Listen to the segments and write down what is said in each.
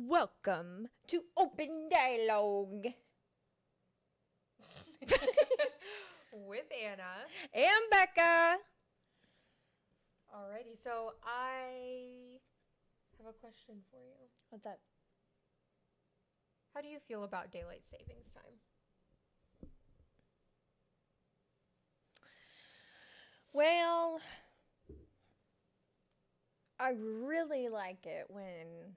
Welcome to Open Dialogue. With Anna. And Becca. Alrighty, so I have a question for you. What's up? How do you feel about daylight savings time? Well, I really like it when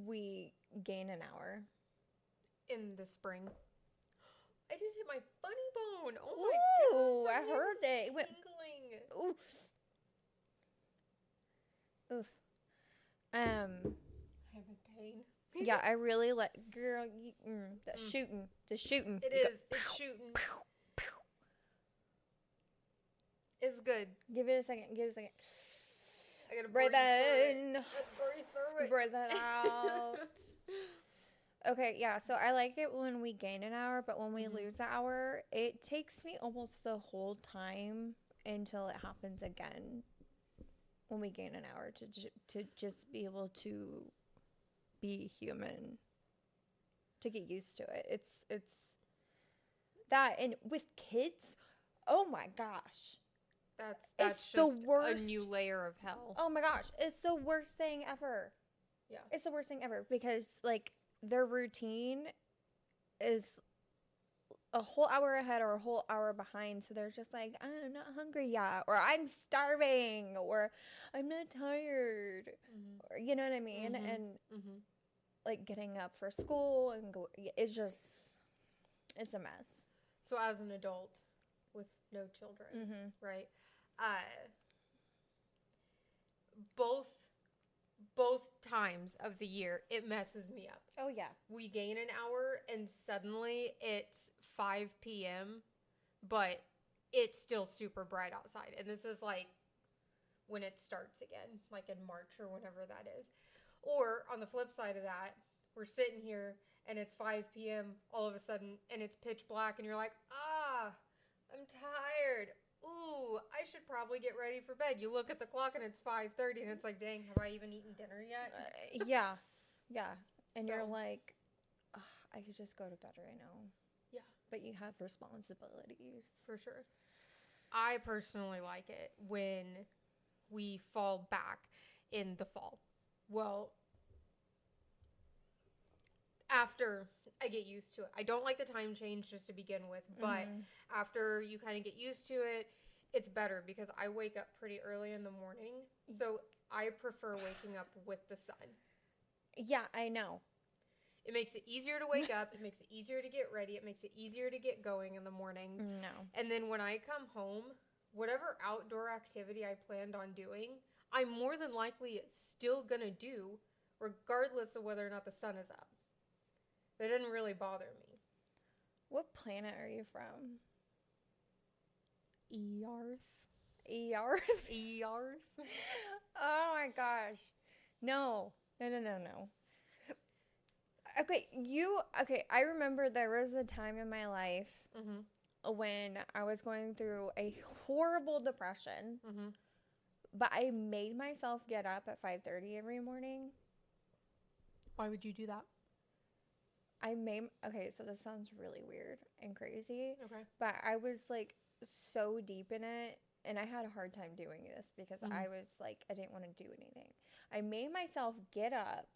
we gain an hour. In the spring. I just hit my funny bone. Oh Ooh, my god. I heard it. It went Tingling. oof. Oof. I'm in pain. Yeah, I really like, girl, that's shooting. The shooting. It You go, is. It's shooting. pow, pow. It's good. Give it a second. Give it a second. I gotta Breathe in. Breathe through it. Breathe it out. Okay, yeah, so I like it when we gain an hour, but when we lose an hour, it takes me almost the whole time until it happens again. When we gain an hour to just be able to be human, to get used to it. It's that, and with kids, oh my gosh. That's It's just the worst. a new layer of hell. Oh my gosh, it's the worst thing ever. Yeah. It's the worst thing ever because like their routine is a whole hour ahead or a whole hour behind, so they're just like, I'm not hungry yet, or I'm starving, or I'm not tired, or you know what I mean? And like getting up for school and go, it's just, it's a mess. So as an adult with no children, right? Both times of the year it messes me up. Oh yeah. We gain an hour and suddenly it's 5 p.m., but it's still super bright outside. And this is like when it starts again, like in March or whenever that is. Or on the flip side of that, we're sitting here and it's 5 p.m. all of a sudden and it's pitch black and you're like, I'm tired. Ooh, I should probably get ready for bed. You look at the clock and it's 5:30 and it's like, dang, have I even eaten dinner yet? Yeah. And So- you're like, "Ugh, I could just go to bed right now. Yeah, But you have responsibilities. for sure. I personally like it when we fall back in the fall. Well, after I get used to it. I don't like the time change just to begin with, but after you kind of get used to it, it's better because I wake up pretty early in the morning. So I prefer waking up with the sun. Yeah, I know. It makes it easier to wake up. It makes it easier to get ready. It makes it easier to get going in the mornings. No. And then when I come home, whatever outdoor activity I planned on doing, I'm more than likely still going to do regardless of whether or not the sun is up. That didn't really bother me. What planet are you from? Earth. Earth? Earth. Oh my gosh. No. Okay, I remember there was a time in my life when I was going through a horrible depression. But I made myself get up at 5:30 every morning. Why would you do that? Okay, so this sounds really weird and crazy. Okay. But I was like so deep in it, and I had a hard time doing this because I was like, I didn't want to do anything. I made myself get up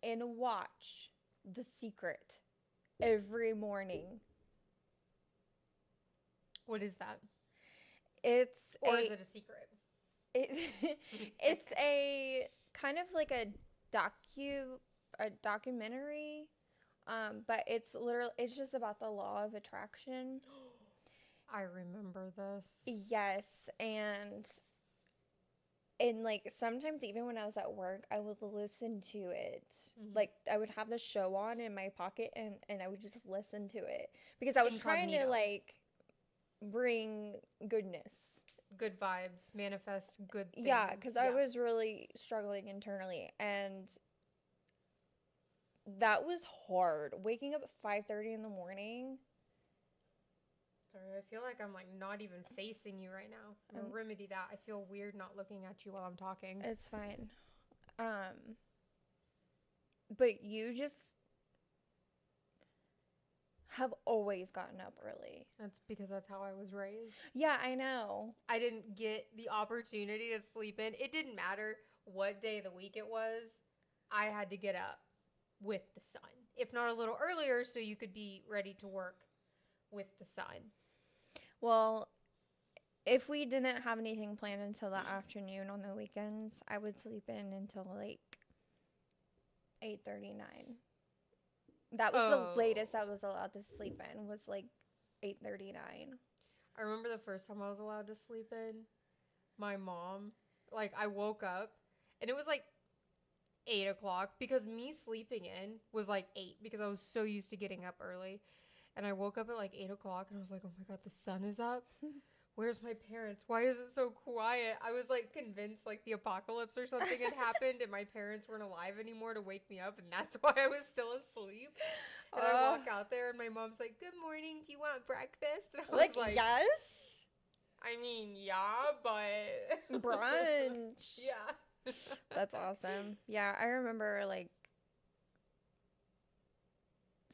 and watch The Secret every morning. What is that? Is it a secret? It's a kind of like a documentary, but it's just about the law of attraction. I remember this. Yes, and like sometimes even when I was at work, I would listen to it. Like I would have the show on in my pocket and I would just listen to it because I was trying to Incognito. like bring goodness. Good vibes, manifest good things. Yeah, because I was really struggling internally, and that was hard. Waking up at 5:30 in the morning. Sorry, I feel like I'm like not even facing you right now. I'm gonna remedy that. I feel weird not looking at you while I'm talking. It's fine. But you just have always gotten up early. That's because that's how I was raised. Yeah, I know. I didn't get the opportunity to sleep in. It didn't matter what day of the week it was. I had to get up with the sun, if not a little earlier, so you could be ready to work with the sun. Well, if we didn't have anything planned until the afternoon on the weekends, I would sleep in until like 8:39. That was the latest I was allowed to sleep in, was like 8:39. I remember the first time I was allowed to sleep in. My mom, like, I woke up and it was like 8 o'clock because me sleeping in was like 8 because I was so used to getting up early. And I woke up at like 8 o'clock and I was like, oh my God, the sun is up. Where's my parents? Why is it so quiet? I was like convinced like the apocalypse or something had happened and my parents weren't alive anymore to wake me up, and that's why I was still asleep. And I walk out there and my mom's like, good morning, do you want breakfast? And I was like, yes. I mean, yeah, but Brunch. Yeah. That's awesome. Yeah, I remember like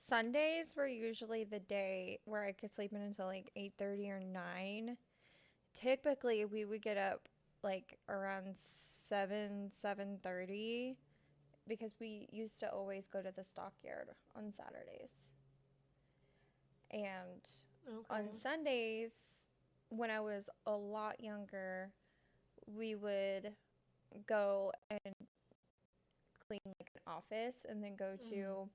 Sundays were usually the day where I could sleep in until like 8:30 or 9. Typically, we would get up like around 7:30 because we used to always go to the stockyard on Saturdays. And on Sundays, when I was a lot younger, we would go and clean like an office and then go to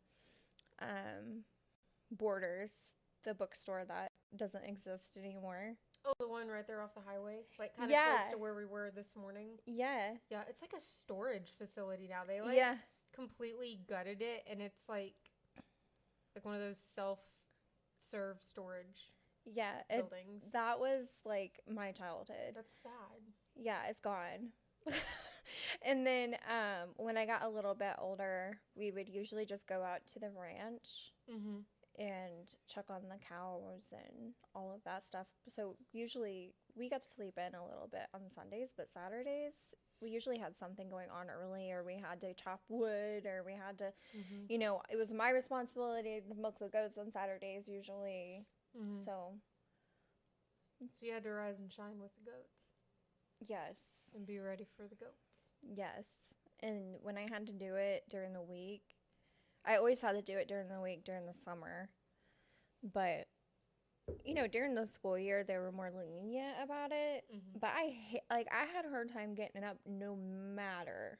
Borders, the bookstore that doesn't exist anymore. Oh, the one right there off the highway? Like kind of close to where we were this morning? Yeah. Yeah, it's like a storage facility now. They like completely gutted it, and it's like one of those self-serve storage buildings. That was like my childhood. That's sad. Yeah, it's gone. And then when I got a little bit older, we would usually just go out to the ranch and check on the cows and all of that stuff. So usually we got to sleep in a little bit on Sundays, but Saturdays we usually had something going on early, or we had to chop wood, or we had to, you know, it was my responsibility to milk the goats on Saturdays usually. So you had to rise and shine with the goats. Yes. And be ready for the goats. Yes. And when I had to do it during the week, I always had to do it during the week during the summer. But, you know, during the school year, they were more lenient about it. But I had a hard time getting up no matter.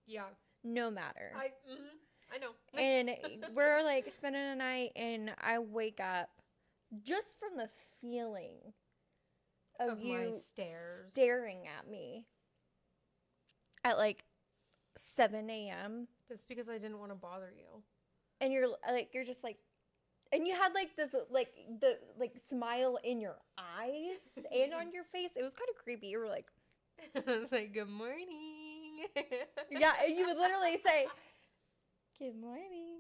Yeah. No matter. I know. And we're like spending a night, and I wake up just from the feeling of you staring at me at like 7 a.m. That's because I didn't want to bother you. And you're just like, and you had like this the smile in your eyes and on your face. It was kind of creepy. You were like, I was like, good morning. Yeah, and you would literally say, good morning.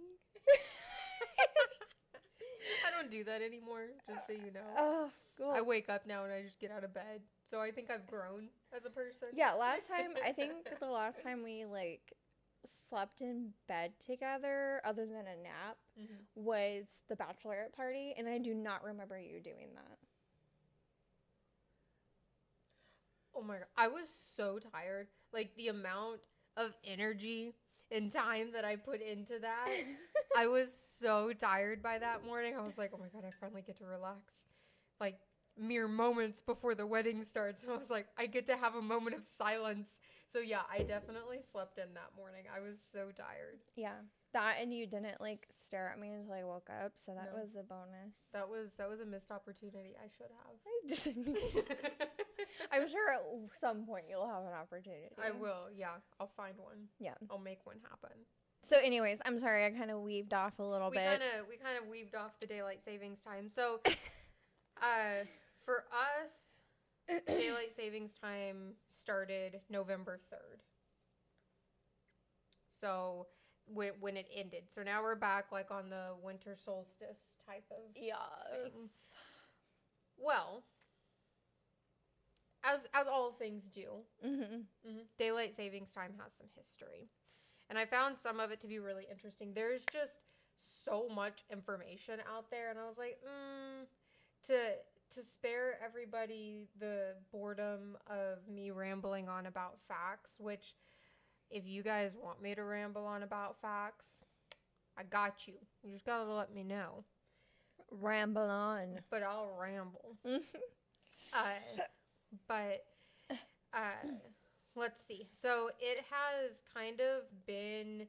I don't do that anymore, just so you know. Oh, cool. I wake up now and I just get out of bed. So I think I've grown as a person. Yeah, I think the last time we like slept in bed together, other than a nap, was the bachelorette party, and I do not remember you doing that. Oh my God. I was so tired. Like, the amount of energy and time that I put into that, I was so tired by that morning. I was like, oh my God, I finally get to relax. Like, mere moments before the wedding starts. I was like, I get to have a moment of silence. So yeah, I definitely slept in that morning. I was so tired. Yeah. That, and you didn't like stare at me until I woke up, so that was a bonus. That was a missed opportunity. I should have. I didn't. I'm sure at some point you'll have an opportunity. I will, yeah. I'll find one. Yeah. I'll make one happen. So anyways, I'm sorry, I kind of weaved off a little bit. We kind of weaved off the daylight savings time. So for us, daylight savings time started November 3rd. So when it ended. So now we're back like on the winter solstice type of thing. Well, as all things do. Daylight savings time has some history. And I found some of it to be really interesting. There's just so much information out there, and I was like, to spare everybody the boredom of me rambling on about facts, which if you guys want me to ramble on about facts, I got you. You just gotta let me know. Ramble on. But I'll ramble. But let's see. So it has kind of been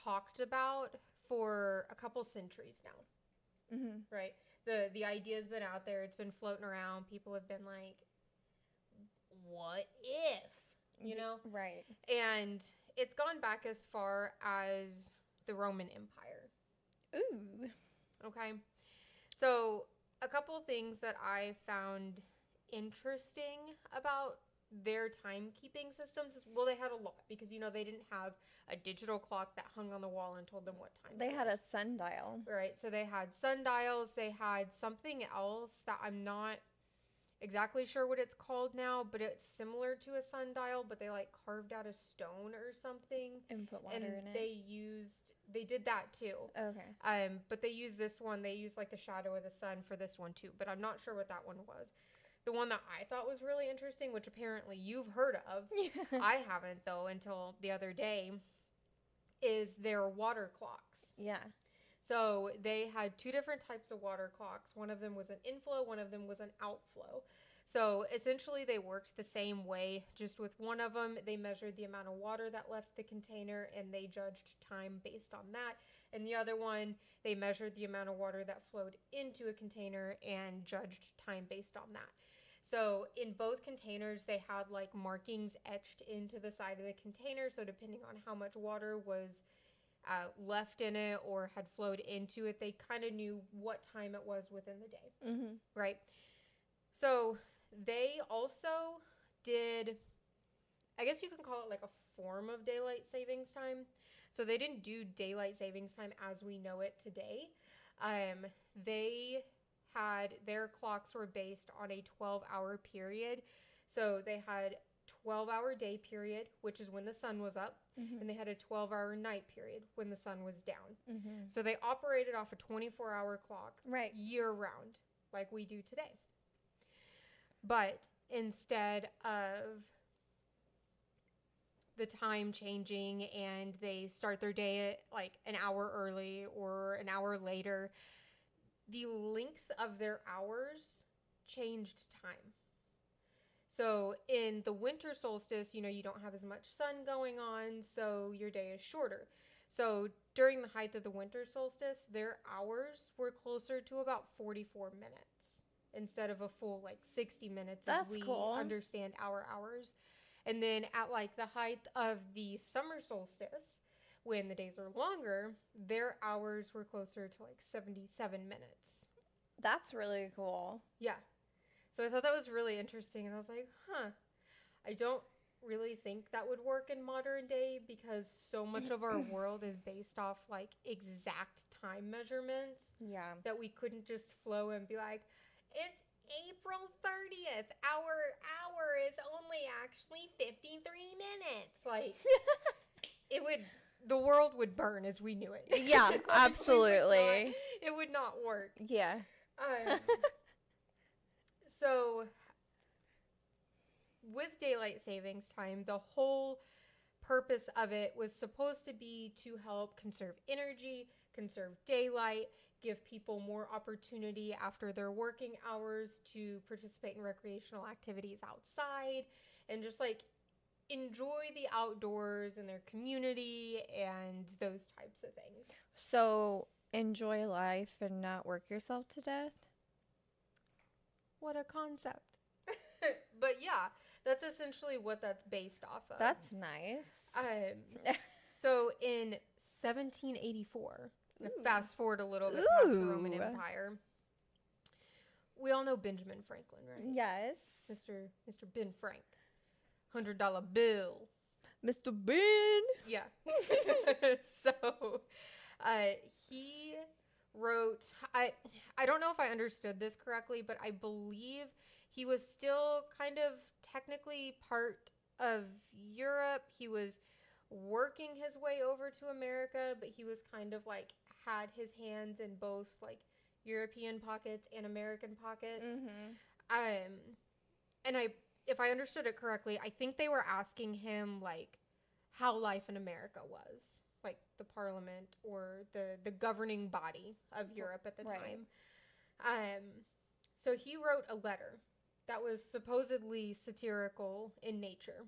talked about for a couple centuries now, right? The idea's been out there. It's been floating around. People have been like, what if? You know? Right. And it's gone back as far as the Roman Empire. Ooh. Okay. So a couple things that I found interesting about their timekeeping systems is, well, they had a lot because, you know, they didn't have a digital clock that hung on the wall and told them what time They it had was. a sundial. Right. So they had sundials. They had something else that I'm not exactly sure what it's called now, but it's similar to a sundial, but they like carved out a stone or something. And put water And in it. they did that too. Okay. But they used this one. They used like the shadow of the sun for this one too, but I'm not sure what that one was. The one that I thought was really interesting, which apparently you've heard of, I haven't though until the other day, is their water clocks. Yeah. So they had two different types of water clocks. One of them was an inflow, one of them was an outflow. So essentially they worked the same way, just with one of them, they measured the amount of water that left the container and they judged time based on that. And the other one, they measured the amount of water that flowed into a container and judged time based on that. So in both containers, they had like markings etched into the side of the container. So depending on how much water was left in it or had flowed into it, they kind of knew what time it was within the day, right? So they also did, I guess you can call it like a form of daylight savings time. So they didn't do daylight savings time as we know it today. Their clocks were based on a 12-hour period. So they had 12-hour day period, which is when the sun was up, and they had a 12-hour night period when the sun was down. So they operated off a 24-hour clock year round, like we do today. But instead of the time changing and they start their day at like an hour early or an hour later, the length of their hours changed time. So in the winter solstice, you know, you don't have as much sun going on, so your day is shorter. So during the height of the winter solstice, their hours were closer to about 44 minutes instead of a full like 60 minutes as we understand our hours. And then at like the height of the summer solstice, when the days are longer, their hours were closer to like 77 minutes. That's really cool. Yeah. So I thought that was really interesting. And I was like, I don't really think that would work in modern day because so much of our world is based off like exact time measurements. Yeah. That we couldn't just flow and be like, it's April 30th. Our hour is only actually 53 minutes. Like, the world would burn as we knew it. Yeah, absolutely. It would not work. Yeah. So, with daylight savings time, the whole purpose of it was supposed to be to help conserve energy, conserve daylight, give people more opportunity after their working hours to participate in recreational activities outside and just like enjoy the outdoors and their community and those types of things. So enjoy life and not work yourself to death? What a concept. But yeah, that's essentially what that's based off of. That's nice. So in 1784, fast forward a little bit past the Roman Empire, we all know Benjamin Franklin, right? Yes. Mr. Ben Frank. $100 bill. Mr. Ben. Yeah. So he wrote, I don't know if I understood this correctly, but I believe he was still kind of technically part of Europe. He was working his way over to America, but he was kind of like had his hands in both like European pockets and American pockets. And if I understood it correctly, I think they were asking him like how life in America was, like the parliament or the governing body of Europe at the time. So he wrote a letter that was supposedly satirical in nature.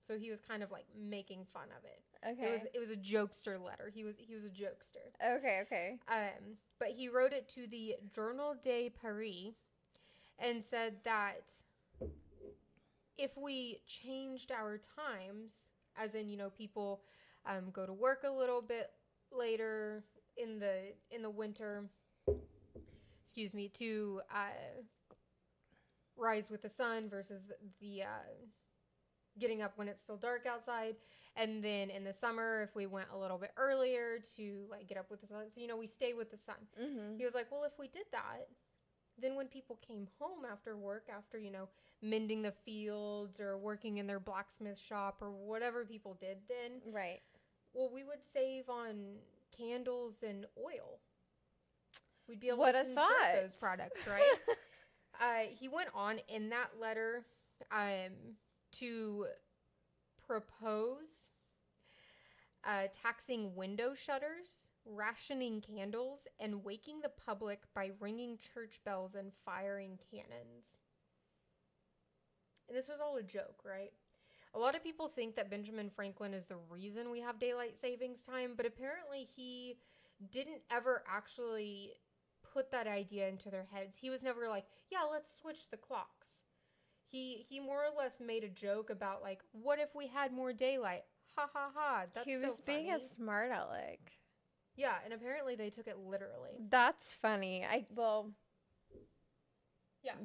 So he was kind of like making fun of it. Okay. It was a jokester letter. He was a jokester. Okay. But he wrote it to the Journal de Paris and said that if we changed our times, as in, you know, people go to work a little bit later in the winter, to rise with the sun versus the getting up when it's still dark outside, and then in the summer if we went a little bit earlier to like get up with the sun, so, you know, we stay with the sun. He was like, well, if we did that, then when people came home after work, after, you know, mending the fields or working in their blacksmith shop or whatever people did then, Right. well, we would save on candles and oil. We'd be able What to a conserve thought. those products, right? He went on in that letter to propose taxing window shutters, rationing candles, and waking the public by ringing church bells and firing cannons. And this was all a joke, right? A lot of people think that Benjamin Franklin is the reason we have daylight savings time, but apparently he didn't ever actually put that idea into their heads. He was never like, yeah, let's switch the clocks. He more or less made a joke about like, what if we had more daylight? Ha ha ha. That's He was being a smart aleck. Yeah, and apparently they took it literally. That's funny. Yeah.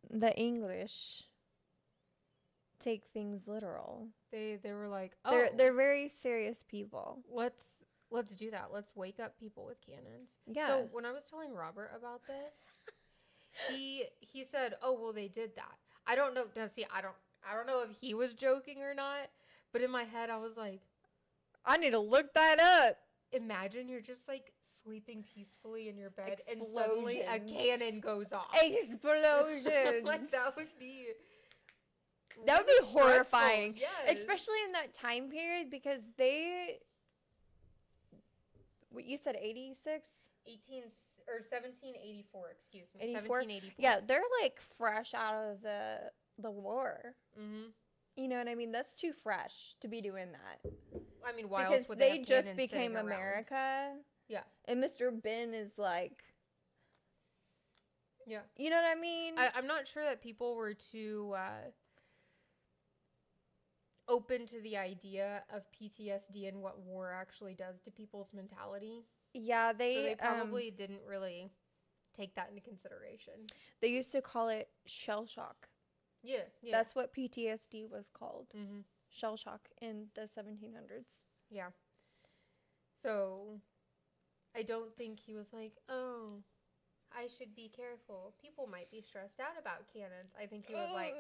The English take things literal. They were like, oh, they're very serious people. Let's do that. Let's wake up people with cannons. Yeah. So when I was telling Robert about this, he said, "Oh, well, they did that." I don't know. Now, see, I don't know if he was joking or not, but in my head, I was like, I need to look that up. imagine you're just like sleeping peacefully in your bed and suddenly a cannon goes off. Explosions. Like that would be horrifying. Yes. Especially in that time period, because what you said, 1784, excuse me. 84? 1784. Yeah, they're like fresh out of the war. Mm-hmm. You know what I mean? That's too fresh to be doing that. I mean, why because else would they have just cannons became sitting around? America. Yeah. And Mr. Ben is like, yeah. You know what I mean? I'm not sure that people were too open to the idea of PTSD and what war actually does to people's mentality. Yeah, so they probably didn't really take that into consideration. They used to call it shell shock. Yeah. That's what PTSD was called. Mm-hmm. Shell shock in the 1700s. Yeah. So I don't think he was like, oh, I should be careful. People might be stressed out about cannons. I think he was like,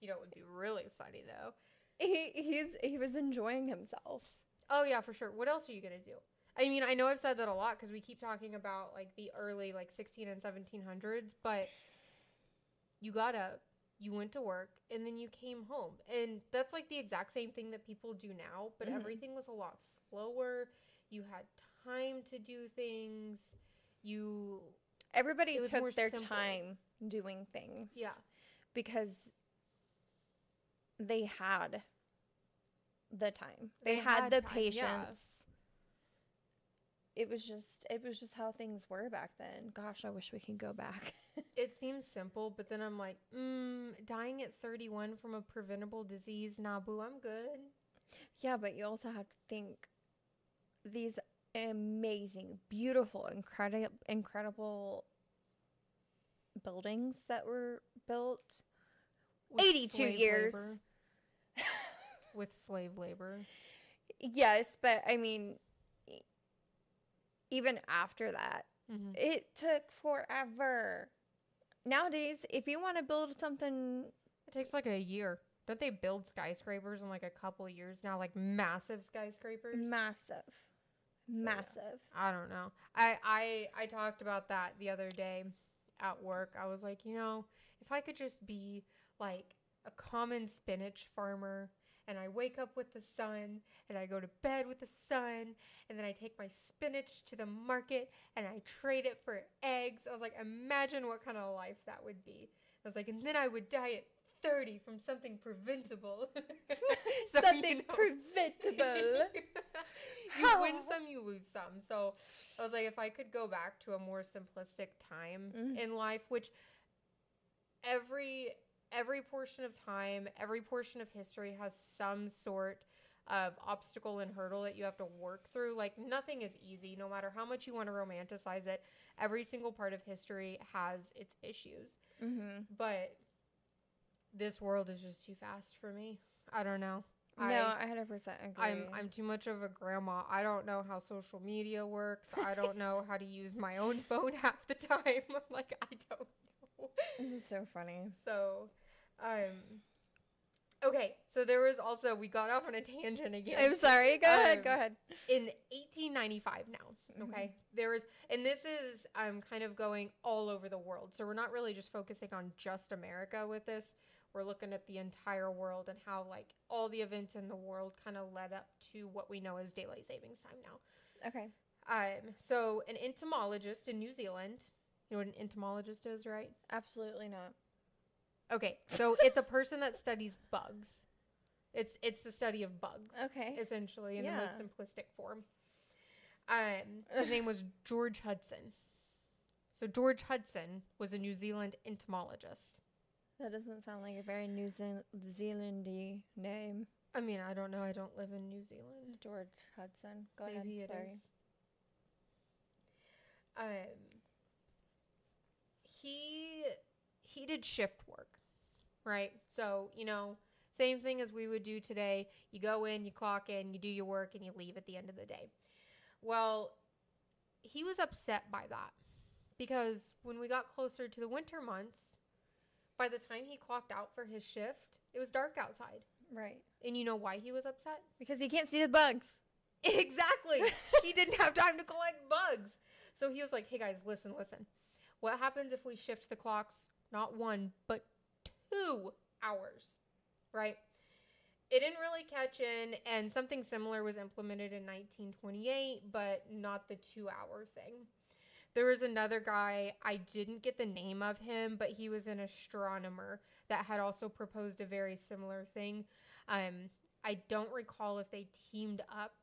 you know, it would be really funny though. He was enjoying himself. Oh yeah, for sure. What else are you gonna do? I mean, I know I've said that a lot because we keep talking about like the early like 16 and 1700s, but you got up, you went to work, and then you came home, and that's like the exact same thing that people do now, but everything was a lot slower. You had time to do things. Everybody took their simple. time doing things. Yeah. Because they had the time. They had the time, patience. yeah. It was just how things were back then. Gosh, I wish we could go back. It seems simple, but then I'm like, dying at 31 from a preventable disease, nah, boo, I'm good. Yeah, but you also have to think these amazing, beautiful, incredible buildings that were built. With 82 slave years. labor. With slave labor. Yes, but I mean, even after that, it took forever. Nowadays, if you want to build something, It takes like a year. Don't they build skyscrapers in like a couple of years now, like massive skyscrapers? massive. yeah. Massive. I don't know. I talked about that the other day at work. I was like, if I could just be like a common spinach farmer, and I wake up with the sun and I go to bed with the sun, and then I take my spinach to the market and I trade it for eggs. I was like, imagine what kind of life that would be. I was like, and then I would die at 30 from something preventable. Something preventable. You win some, you lose some. So I was like, if I could go back to a more simplistic time in life, which every portion of time, every portion of history has some sort of obstacle and hurdle that you have to work through. Like, nothing is easy, no matter how much you want to romanticize it. Every single part of history has its issues. But this world is just too fast for me. I don't know. No, I 100% agree. I'm too much of a grandma. I don't know how social media works. I don't know how to use my own phone half the time. I'm like, I don't know. This is so funny. So, okay. So there was also, we got off on a tangent again. I'm sorry. Go ahead. In 1895 now, okay, there was, and this is kind of going all over the world. So we're not really just focusing on just America with this. We're looking at the entire world and how like all the events in the world kind of led up to what we know as daylight savings time now. Okay. So an entomologist in New Zealand, you know what an entomologist is, right? Absolutely not. Okay, so it's a person that studies bugs. It's the study of bugs. Okay. Essentially, in the most simplistic form. His name was George Hudson. So George Hudson was a New Zealand entomologist. That doesn't sound like a very New Zealandy name. I mean, I don't know. I don't live in New Zealand. George Hudson. Go Maybe ahead. it Sorry. is. He did shift work, right? So, same thing as we would do today. You go in, you clock in, you do your work, and you leave at the end of the day. Well, he was upset by that because when we got closer to the winter months, by the time he clocked out for his shift, it was dark outside. Right. And you know why he was upset? Because he can't see the bugs. Exactly. He didn't have time to collect bugs. So he was like, hey guys, listen. What happens if we shift the clocks not 1, but 2 hours, right? It didn't really catch in, and something similar was implemented in 1928, but not the 2-hour thing. There was another guy, I didn't get the name of him, but he was an astronomer that had also proposed a very similar thing. I don't recall if they teamed up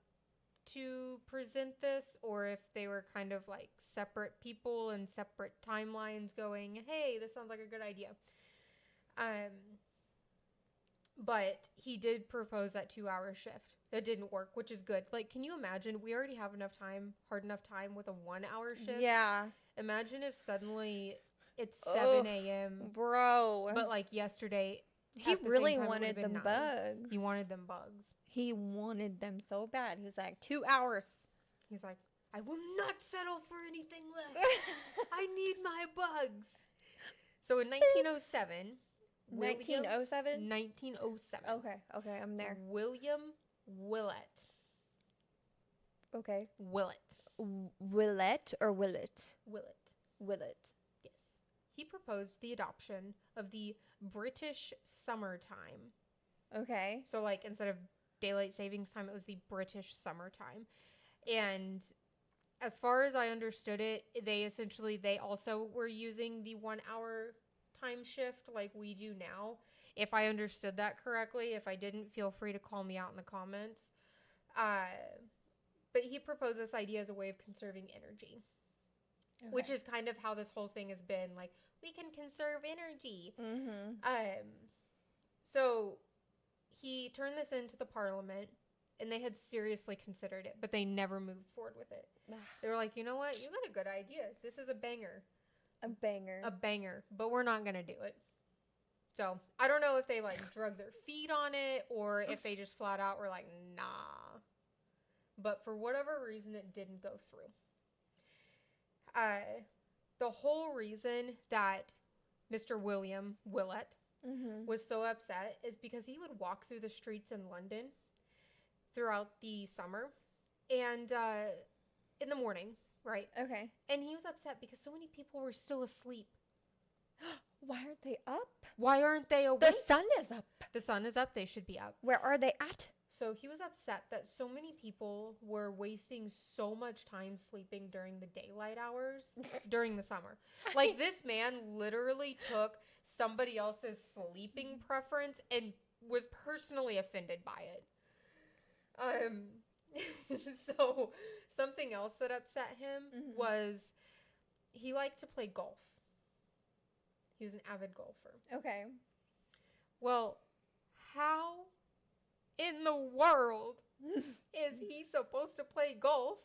to present this or if they were kind of like separate people and separate timelines going, hey, this sounds like a good idea. But he did propose that 2-hour shift. It didn't work, which is good. Like, can you imagine? We already have hard enough time with a 1-hour shift. Yeah. Imagine if suddenly it's 7 a.m. Bro. But like yesterday, he really wanted them 9. bugs. He wanted them bugs. He wanted them so bad. He's like, 2 hours. He's like, I will not settle for anything less. I need my bugs. So in 1907. 1907? 1907. Okay, I'm there. William Willett. Okay. Willett. Willett or Willett? Willett. Willett. Yes. He proposed the adoption of the British summertime. Okay. So, like, instead of daylight savings time, it was the British summertime. And as far as I understood it, they also were using the 1-hour time shift like we do now. If I understood that correctly. If I didn't, feel free to call me out in the comments. But he proposed this idea as a way of conserving energy. Okay. Which is kind of how this whole thing has been. Like, we can conserve energy. Mm-hmm. So he turned this into the parliament, and they had seriously considered it, but they never moved forward with it. They were like, you know what? You got a good idea. This is a banger. A banger. But we're not going to do it. So I don't know if they like drug their feet on it or if they just flat out were like, nah. But for whatever reason, it didn't go through. the whole reason that Mr. William Willett was so upset is because he would walk through the streets in London throughout the summer and in the morning, right? Okay. And he was upset because so many people were still asleep. Why aren't they up? Why aren't they awake? The sun is up. The sun is up. They should be up. Where are they at? So he was upset that so many people were wasting so much time sleeping during the daylight hours during the summer. Like, this man literally took somebody else's sleeping preference and was personally offended by it. So something else that upset him was he liked to play golf. He was an avid golfer. Okay. Well, how in the world is he supposed to play golf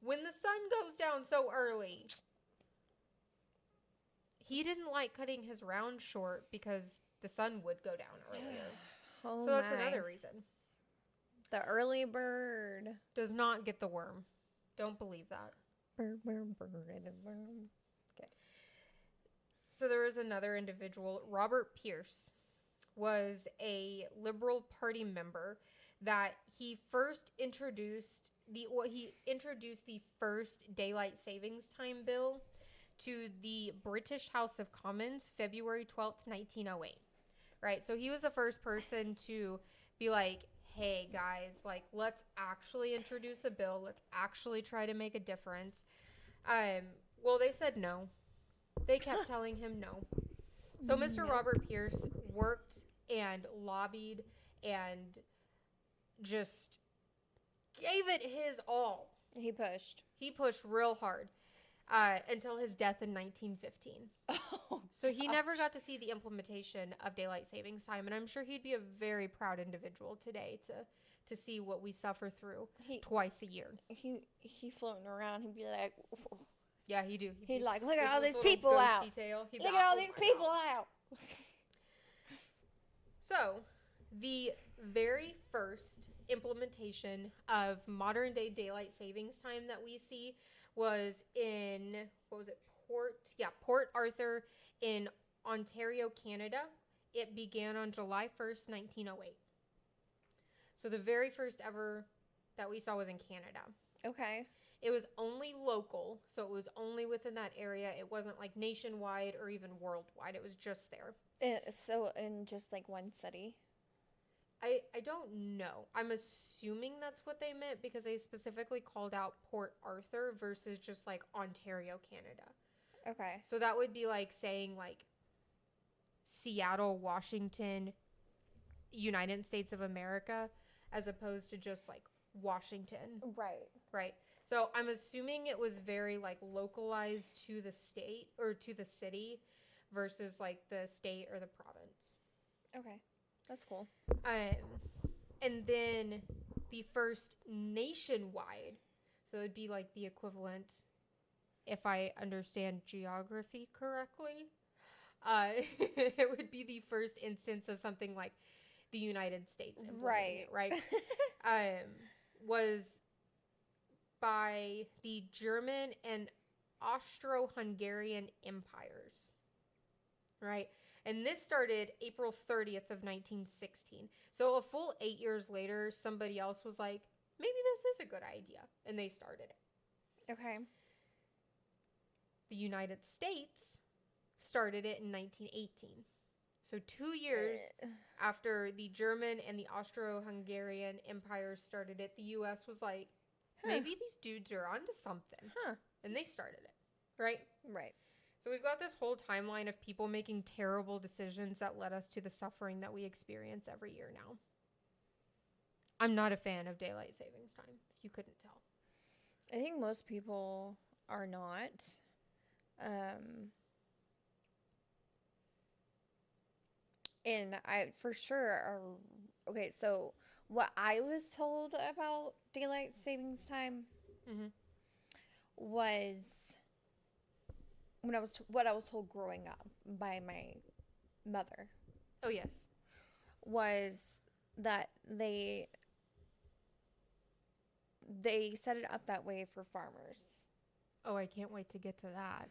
when the sun goes down so early? He didn't like cutting his round short because the sun would go down earlier. Oh, so that's another reason. The early bird does not get the worm. Don't believe that. Bird, bird, bird, worm. Okay. So there was another individual, Robert Pierce, was a Liberal Party member that he introduced the first daylight savings time bill to the British House of Commons February 12th, 1908. Right? So he was the first person to be like, hey guys, like, let's actually introduce a bill. Let's actually try to make a difference. Well, they said no. They kept telling him no. So Mr. Robert Pierce worked and lobbied and just gave it his all. He pushed. He pushed real hard until his death in 1915. Oh, so he never got to see the implementation of daylight savings time, and I'm sure he'd be a very proud individual today to see what we suffer through twice a year. He floating around. He'd be like, oh. Yeah, he do. He'd like, look at all these people out. Look at all these people out. So, the very first implementation of modern day daylight savings time that we see was in, Port Arthur in Ontario, Canada. It began on July 1st, 1908. So the very first ever that we saw was in Canada. Okay. It was only local, so it was only within that area. It wasn't like nationwide or even worldwide. It was just there. So in just like one city? I don't know. I'm assuming that's what they meant because they specifically called out Port Arthur versus just like Ontario, Canada. Okay. So that would be like saying like Seattle, Washington, United States of America, as opposed to just like Washington. Right. Right. So I'm assuming it was very like localized to the state or to the city versus like the state or the province. Okay. That's cool. And then the first nationwide, so it would be like the equivalent, if I understand geography correctly, it would be the first instance of something like the United States. Right. Was by the German and Austro-Hungarian empires. Right? And this started April 30th of 1916. So a full 8 years later, somebody else was like, maybe this is a good idea. And they started it. Okay. The United States started it in 1918. So 2 years after the German and the Austro-Hungarian empires started it, the U.S. was like, maybe these dudes are onto something. And they started it. Right? Right. So we've got this whole timeline of people making terrible decisions that led us to the suffering that we experience every year now. I'm not a fan of daylight savings time, if you couldn't tell. I think most people are not. And I for sure are, okay, so what I was told about daylight savings time was what I was told growing up by my mother. Oh, yes. Was that they set it up that way for farmers. Oh, I can't wait to get to that.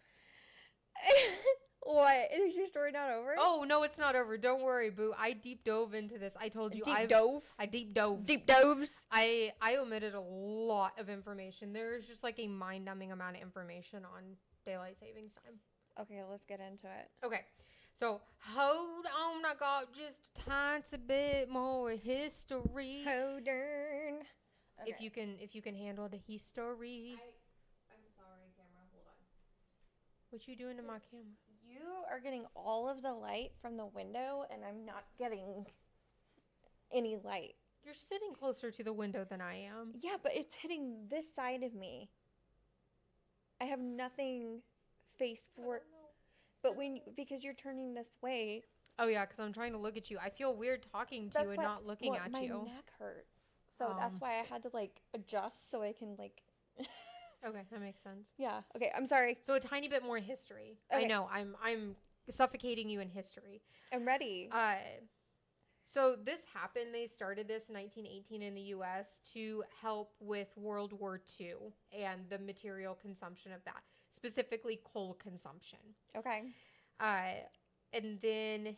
What? Is your story not over? Oh, no, it's not over. Don't worry, boo. I deep dove into this. I told you. Deep dove? I deep dove. Deep doves? I omitted a lot of information. There's just like a mind-numbing amount of information on daylight savings time. Okay, let's get into it. Okay. So, hold on. I got just a tiny bit more history. Hold on. If you can handle the history. I'm sorry, camera. Hold on. What you doing to my camera? You are getting all of the light from the window, and I'm not getting any light. You're sitting closer to the window than I am. Yeah, but it's hitting this side of me. I have nothing face for. But because you're turning this way. Oh yeah, because I'm trying to look at you. I feel weird talking to you and not looking at you. My neck hurts, so that's why I had to like adjust so I can like. Okay, that makes sense. Yeah. Okay, I'm sorry. So a tiny bit more history. Okay. I know. I'm suffocating you in history. I'm ready. So this happened. They started this in 1918 in the U.S. to help with World War II and the material consumption of that, specifically coal consumption. Okay. And then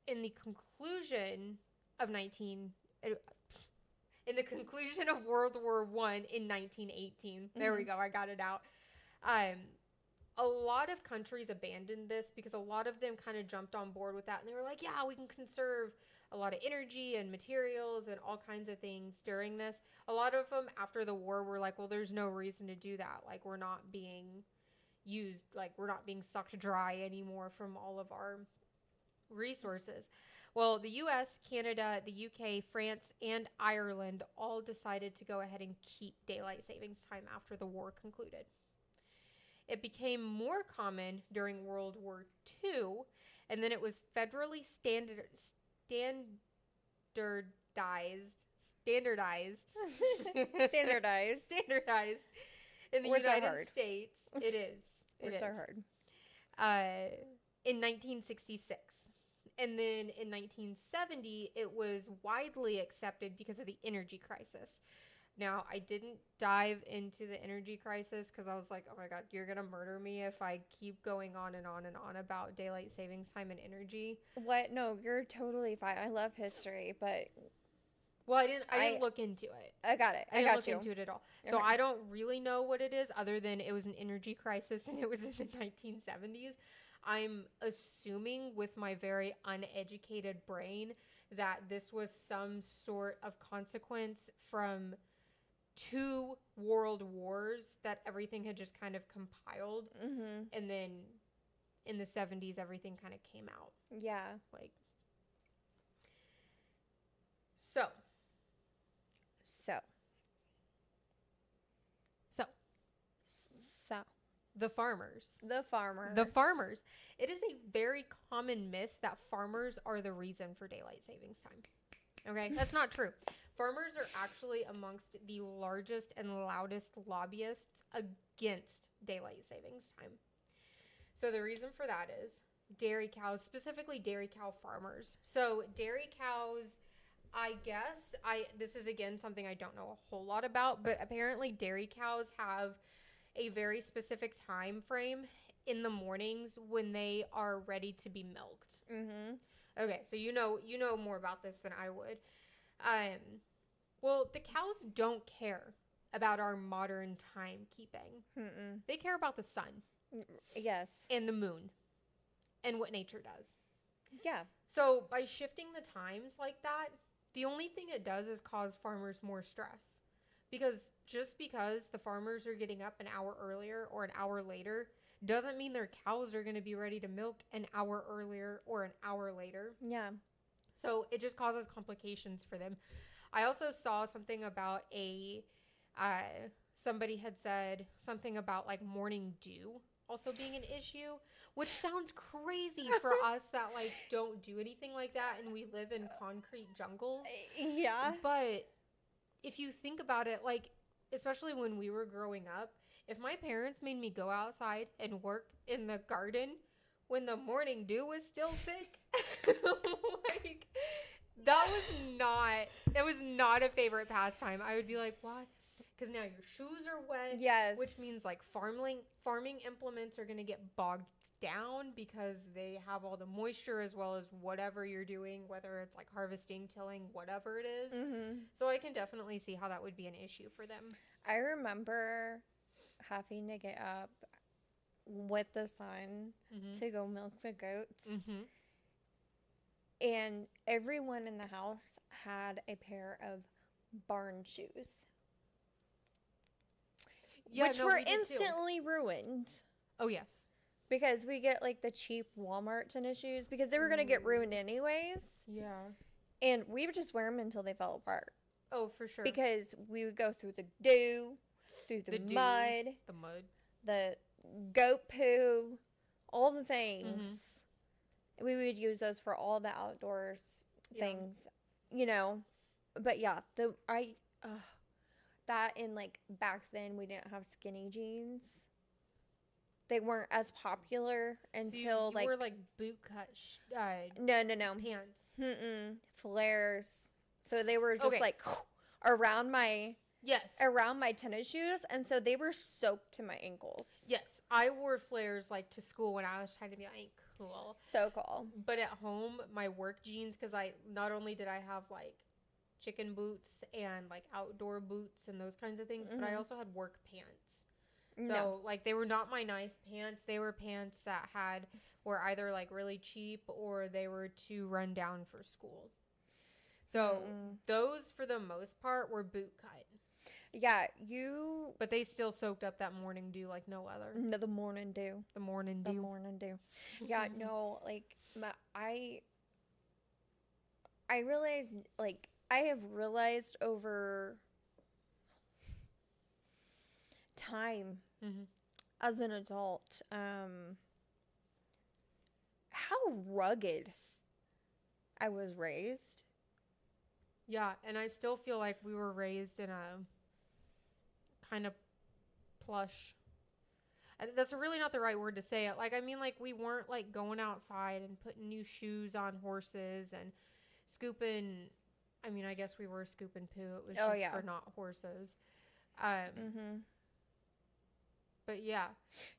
in the conclusion of World War I in 1918, there we go, I got it out. A lot of countries abandoned this because a lot of them kind of jumped on board with that, and they were like, yeah, we can conserve a lot of energy and materials and all kinds of things during this. A lot of them after the war were like, well, there's no reason to do that. Like, we're not being used, like, we're not being sucked dry anymore from all of our resources. Well, the US, Canada, the UK, France, and Ireland all decided to go ahead and keep daylight savings time after the war concluded. It became more common during World War II, and then it was federally standardized in the United States. It is. Words are hard. In 1966. And then in 1970, it was widely accepted because of the energy crisis. Now, I didn't dive into the energy crisis because I was like, oh my God, you're going to murder me if I keep going on and on and on about daylight savings time and energy. What? No, you're totally fine. I love history, but... Well, I didn't look into it. I got it. I didn't look into it at all. So Okay. I don't really know what it is other than it was an energy crisis and it was in the 1970s. I'm assuming with my very uneducated brain that this was some sort of consequence from 2 world wars that everything had just kind of compiled. Mm-hmm. And then in the 70s, everything kind of came out. Yeah. Like, So. The farmers. It is a very common myth that farmers are the reason for daylight savings time. Okay, that's not true. Farmers are actually amongst the largest and loudest lobbyists against daylight savings time. So the reason for that is dairy cows, specifically dairy cow farmers. So dairy cows, this is again something I don't know a whole lot about, but apparently dairy cows have a very specific time frame in the mornings when they are ready to be milked. Mm-hmm. Okay, so you know more about this than I would. Well, the cows don't care about our modern timekeeping. Mm-mm. They care about the sun. Yes. And the moon. And what nature does. Yeah. So by shifting the times like that, the only thing it does is cause farmers more stress. Because just because the farmers are getting up an hour earlier or an hour later doesn't mean their cows are going to be ready to milk an hour earlier or an hour later. Yeah. So it just causes complications for them. I also saw something about somebody had said something about like morning dew also being an issue, which sounds crazy for us that like don't do anything like that and we live in concrete jungles. Yeah. But if you think about it, like, especially when we were growing up, if my parents made me go outside and work in the garden when the morning dew was still thick, like, that was not a favorite pastime. I would be like, why? because now your shoes are wet. Yes. Which means like farming implements are going to get bogged down because they have all the moisture as well as whatever you're doing, whether it's like harvesting, tilling, whatever it is. Mm-hmm. So I can definitely see how that would be an issue for them. I remember having to get up with the sun to go milk the goats. And everyone in the house had a pair of barn shoes. Yeah, which were instantly ruined. Oh, yes. Because we get like the cheap Walmart tennis shoes because they were going to get ruined anyways. Yeah. And we would just wear them until they fell apart. Oh, for sure. Because we would go through the dew, through the mud. The mud. The goat poo, all the things. We would use those for all the outdoors things, you know. But yeah, that in like back then we didn't have skinny jeans. They weren't as popular until so you wore like boot cut no pants. Flares. So they were just like around my tennis shoes, and so they were soaked to my ankles. Yes, I wore flares like to school when I was trying to be like cool. So cool. But at home, my work jeans, because I not only did I have like chicken boots and like outdoor boots and those kinds of things, but I also had work pants. So like they were not my nice pants. They were pants that were either like really cheap or they were too run down for school. So those for the most part were boot cut. Yeah, but they still soaked up that morning dew like no other. No, the morning dew. The morning dew. The morning dew. Yeah, no, like I realized, like I have realized over time as an adult, how rugged I was raised. Yeah, and I still feel like we were raised in a kind of plush. That's really not the right word to say it. Like, I mean, like, we weren't, like, going outside and putting new shoes on horses and scooping. I mean, I guess we were scooping poo. It was just for not horses. But, yeah,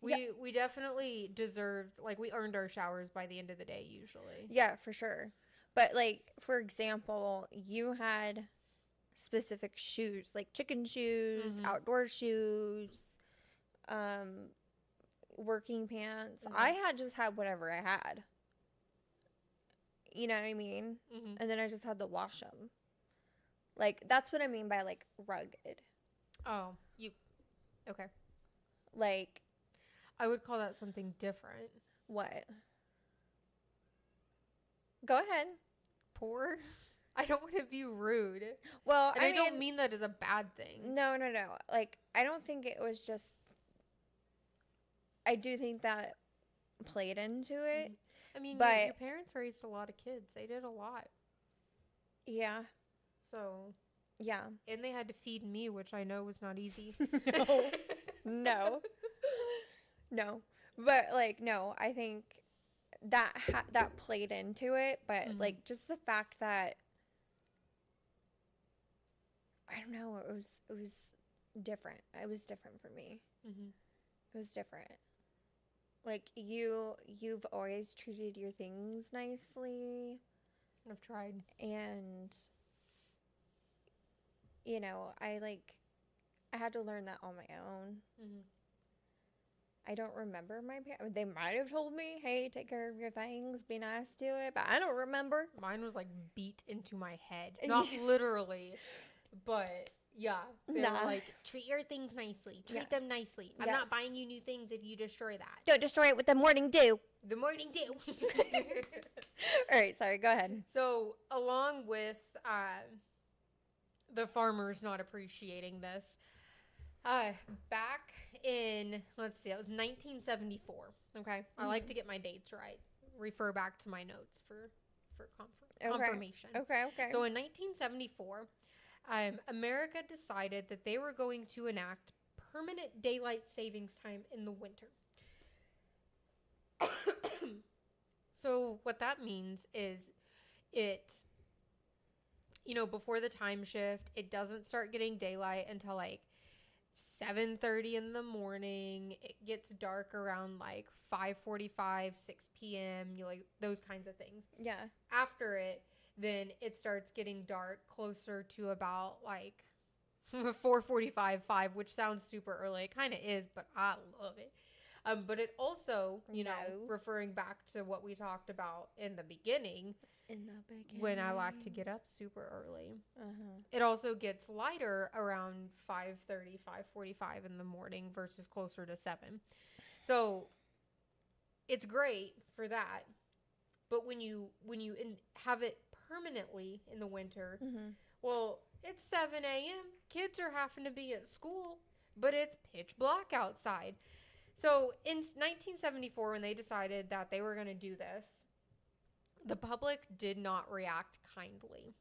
we definitely deserved, like, we earned our showers by the end of the day, usually. Yeah, for sure. But, like, for example, you had specific shoes, like chicken shoes, outdoor shoes, working pants. I just had whatever I had. You know what I mean? And then I just had to wash them. Like, that's what I mean by, like, rugged. Oh, okay. Like, I would call that something different. What? Go ahead. Poor? I don't want to be rude. Well, and I don't mean that as a bad thing. No. Like, I don't think it was just... I do think that played into it. I mean, your parents raised a lot of kids. They did a lot. Yeah. So... Yeah. And they had to feed me, which I know was not easy. No. But, like, no, I think that played into it. But, like, just the fact that... I don't know. It was different. It was different for me. It was different. Like, you've always treated your things nicely. I've tried. And, you know, I had to learn that on my own. I don't remember my parents. They might have told me, hey, take care of your things, be nice to it, but I don't remember. Mine was, like, beat into my head. Not literally, but... Yeah, they were like, treat your things nicely. Treat them nicely. I'm not buying you new things if you destroy that. Don't destroy it with the morning dew. The morning dew. All right, sorry, go ahead. So, along with the farmers not appreciating this, back in, let's see, it was 1974, okay? I like to get my dates right. Refer back to my notes for confirmation. Okay. So, in 1974... America decided that they were going to enact permanent daylight savings time in the winter. So what that means is before the time shift, it doesn't start getting daylight until like 7:30 in the morning. It gets dark around like 5:45, 6 p.m. You like those kinds of things. Yeah. After it, then it starts getting dark closer to about like 4:45, 5, which sounds super early. It kind of is, but I love it. But it also, referring back to what we talked about in the beginning, when I like to get up super early, it also gets lighter around 5:30, 5:45 in the morning versus closer to 7. So it's great for that. But when you have it permanently in the winter, well, it's 7 a.m. Kids are having to be at school, but it's pitch black outside. So in 1974, when they decided that they were going to do this, the public did not react kindly.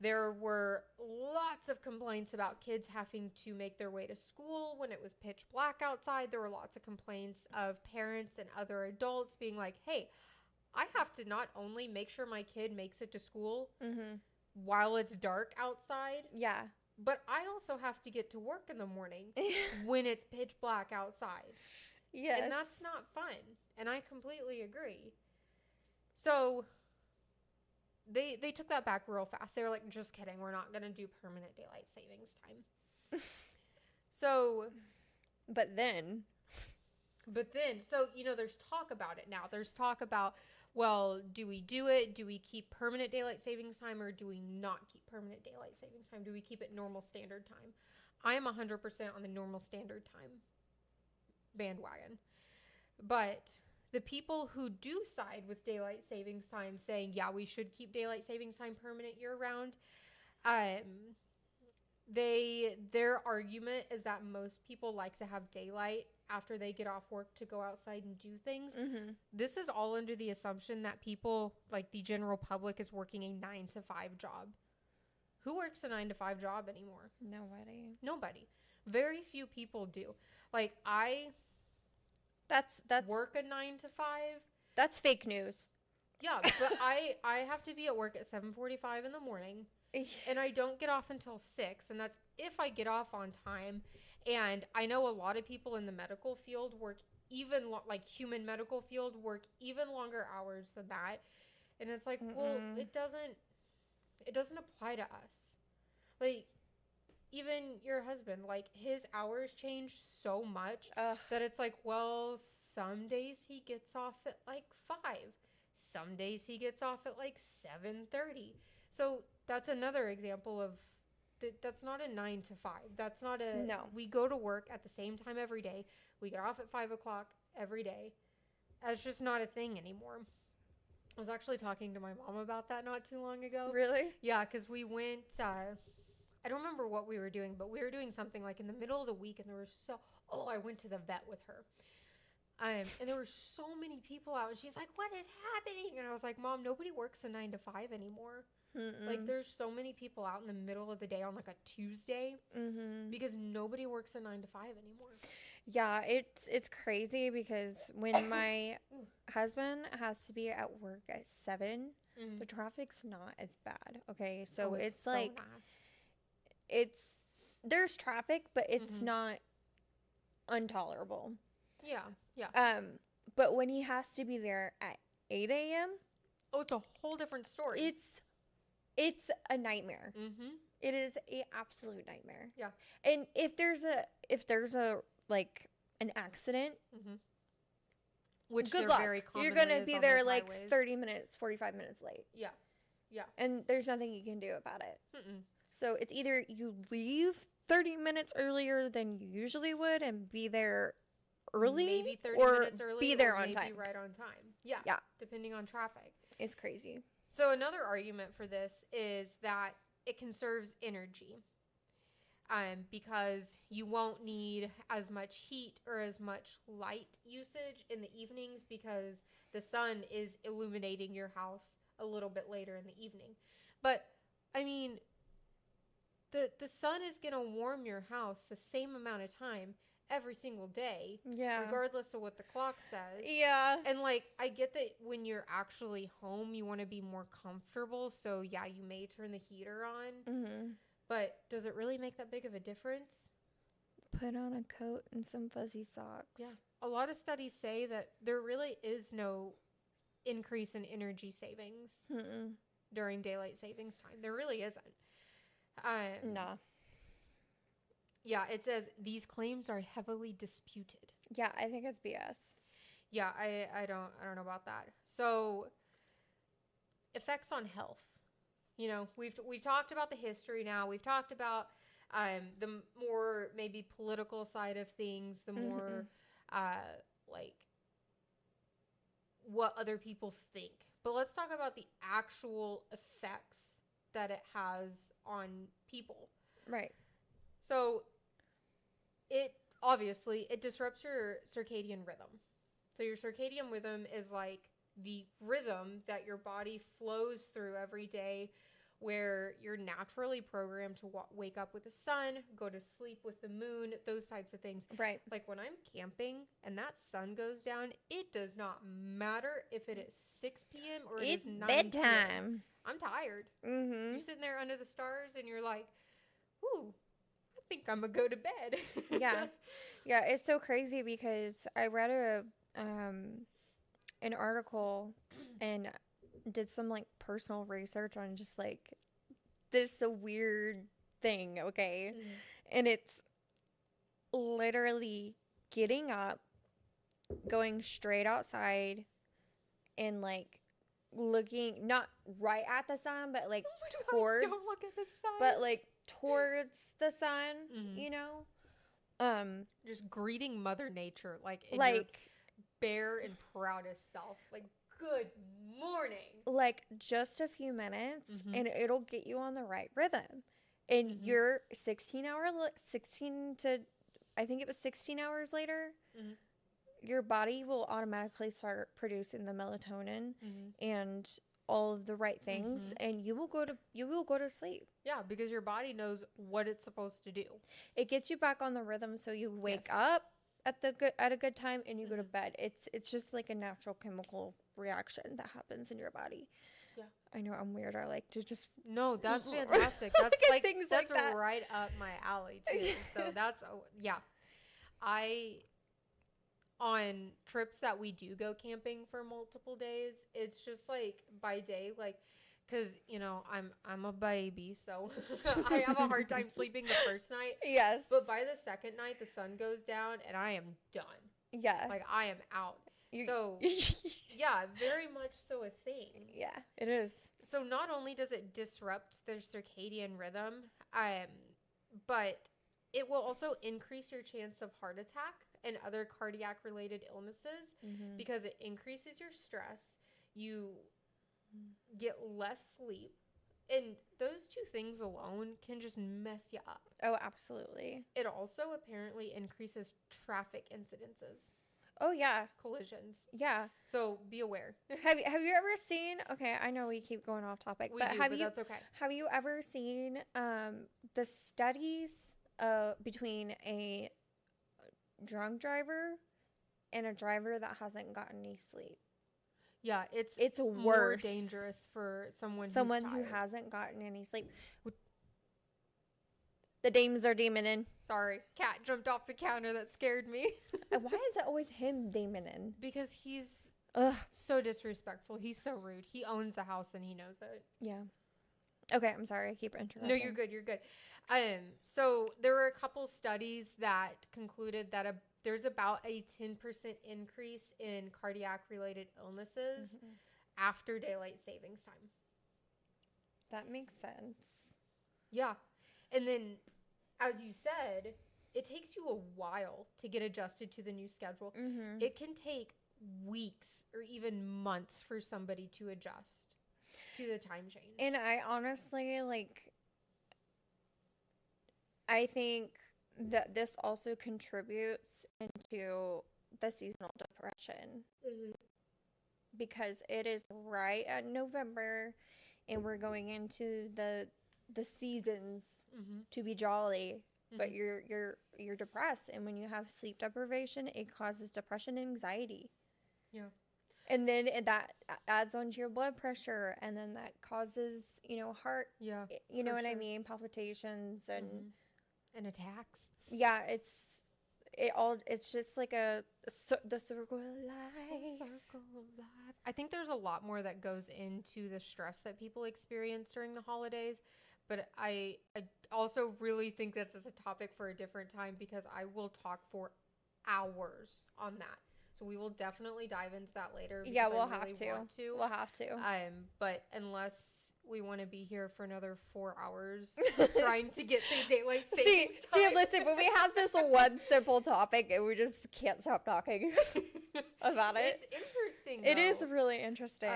There were lots of complaints about kids having to make their way to school when it was pitch black outside. There were lots of complaints of parents and other adults being like, hey, I have to not only make sure my kid makes it to school while it's dark outside. Yeah. But I also have to get to work in the morning when it's pitch black outside. Yes. And that's not fun. And I completely agree. So they took that back real fast. They were like, just kidding. We're not going to do permanent daylight savings time. So. But then, so, there's talk about it now. There's talk about, well, do we do it? Do we keep permanent daylight savings time or do we not keep permanent daylight savings time? Do we keep it normal standard time? I am 100% on the normal standard time bandwagon. But the people who do side with daylight savings time saying, yeah, we should keep daylight savings time permanent year round, their argument is that most people like to have daylight after they get off work to go outside and do things. This is all under the assumption that people, like the general public, is working a 9-to-5 job. Who works a 9-to-5 job anymore? Nobody. Very few people do. Like, that's work a 9-to-5. That's fake news. Yeah, but I have to be at work at 7:45 in the morning. And I don't get off until 6, and that's if I get off on time. And I know a lot of people in the medical field work human medical field work even longer hours than that. And it's like, well, it doesn't apply to us. Like, even your husband, like, his hours change so much that it's like, well, some days he gets off at like 5. Some days he gets off at like 7:30. So that's another example of that's not a 9-to-5. That's not a no. We go to work at the same time every day. We get off at 5 o'clock every day. That's just not a thing anymore. I was actually talking to my mom about that not too long ago. Really? Yeah, because we went. I don't remember what we were doing, but we were doing something like in the middle of the week, and there was I went to the vet with her. And there were so many people out, and she's like, what is happening? And I was like, Mom, nobody works a 9-to-5 anymore. Like, there's so many people out in the middle of the day on like a Tuesday because nobody works a 9-to-5 anymore. Yeah, it's crazy because when my husband has to be at work at 7, the traffic's not as bad. Okay, so it's so like nice. There's traffic, but it's not intolerable. Yeah. But when he has to be there at 8 a.m. Oh, it's a whole different story. It's a nightmare. It is an absolute nightmare. Yeah. And if there's a like an accident, which good luck. Very You're gonna be there like highways. 30 minutes, 45 minutes late. Yeah. And there's nothing you can do about it. So it's either you leave 30 minutes earlier than you usually would and be there early, maybe 30 or minutes early, be there or on maybe time. Right on time. Yeah. Depending on traffic. It's crazy. So another argument for this is that it conserves energy. Because you won't need as much heat or as much light usage in the evenings because the sun is illuminating your house a little bit later in the evening. But, I mean, the sun is going to warm your house the same amount of time every single day. Yeah. Regardless of what the clock says. Yeah. And, like, I get that when you're actually home, you want to be more comfortable. So, yeah, you may turn the heater on. But does it really make that big of a difference? Put on a coat and some fuzzy socks. Yeah. A lot of studies say that there really is no increase in energy savings Mm-mm. during daylight savings time. There really isn't. Nah. Yeah, it says these claims are heavily disputed. Yeah, I think it's BS. Yeah, I don't know about that. So effects on health. You know, we've talked about the history now. We've talked about the more maybe political side of things, the more like what other people think. But let's talk about the actual effects that it has on people. Right. So it obviously it disrupts your circadian rhythm. So your circadian rhythm is like the rhythm that your body flows through every day, where you're naturally programmed to wake up with the sun, go to sleep with the moon, those types of things. Right. Like when I'm camping and that sun goes down, it does not matter if it is 6 p.m. or It's it is 9 bedtime. p.m. I'm tired. Mm-hmm. You're sitting there under the stars and you're like, ooh, I think I'm going to go to bed. Yeah. Yeah, it's so crazy because I read an article and did some like personal research on just like this weird thing, okay? Mhm. And it's literally getting up, going straight outside, and like looking not right at the sun, but like Oh my God, towards, don't look at the sun. but like towards the sun, Mhm. you know? Just greeting Mother Nature, like in your Like bare and proudest self. Like, good morning. like just a few minutes Mhm. and it'll get you on the right rhythm. And Mhm. your 16 to I think it was 16 hours later, Mhm. your body will automatically start producing the melatonin Mhm. and all of the right things, Mhm. and you will go to sleep. Yeah, because your body knows what it's supposed to do. It gets you back on the rhythm, so you wake Yes. up at a good time and you go to Mhm. bed. It's just like a natural chemical reaction that happens in your body. Yeah. I know I'm weird. I like to just No, that's fantastic. That's Look at like things that's like that. right up my alley too. So that's yeah. I on trips that we do go camping for multiple days, it's just like by day, like because you know I'm a baby, so I have a hard time sleeping the first night. Yes. But by the second night, the sun goes down and I am done. Yeah. Like I am out. You- So yeah, very much so a thing. yeah, it is. So not only does it disrupt their circadian rhythm, but it will also increase your chance of heart attack and other cardiac related illnesses Mm-hmm. because it increases your stress. You get less sleep. And those two things alone can just mess you up. Oh, absolutely. It also apparently increases traffic incidences, Oh yeah, collisions. yeah. So be aware. Have you ever seen? Okay, I know we keep going off topic, We but do, have but you that's okay. have you ever seen the studies between a drunk driver and a driver that hasn't gotten any sleep? Yeah, It's more worse. dangerous for someone Who who's tired. hasn't gotten any sleep. The dames are demoning. Sorry, cat jumped off the counter. That scared me. Why is it always him demoning? Because he's Ugh. so disrespectful. He's so rude. He owns the house and he knows it. Yeah. Okay, I'm sorry. I keep interrupting. No, you're good. You're good. So there were a couple studies that concluded that there's about a 10% increase in cardiac related illnesses Mhm. after daylight savings time. That makes sense. Yeah. And then, as you said, it takes you a while to get adjusted to the new schedule. Mm-hmm. It can take weeks or even months for somebody to adjust to the time change. And I honestly, I think that this also contributes into the seasonal depression Mhm. because it is right at November and we're going into the seasons Mhm. to be jolly, but Mhm. you're depressed, and when you have sleep deprivation, it causes depression and anxiety. Yeah. And then that adds on to your blood pressure, and then that causes, heart, Yeah. you know for what I sure. mean, palpitations and Mhm. And attacks. Yeah, it's just like the circle of life. Circle of life. I think there's a lot more that goes into the stress that people experience during the holidays, but I also really think that's a topic for a different time because I will talk for hours on that. So we will definitely dive into that later. Yeah, because we'll I really have want to. We'll have to. But unless we want to be here for another 4 hours trying to get through daylight savings time. See, listen, but we have this one simple topic and we just can't stop talking about it. It's interesting, It though. is really interesting.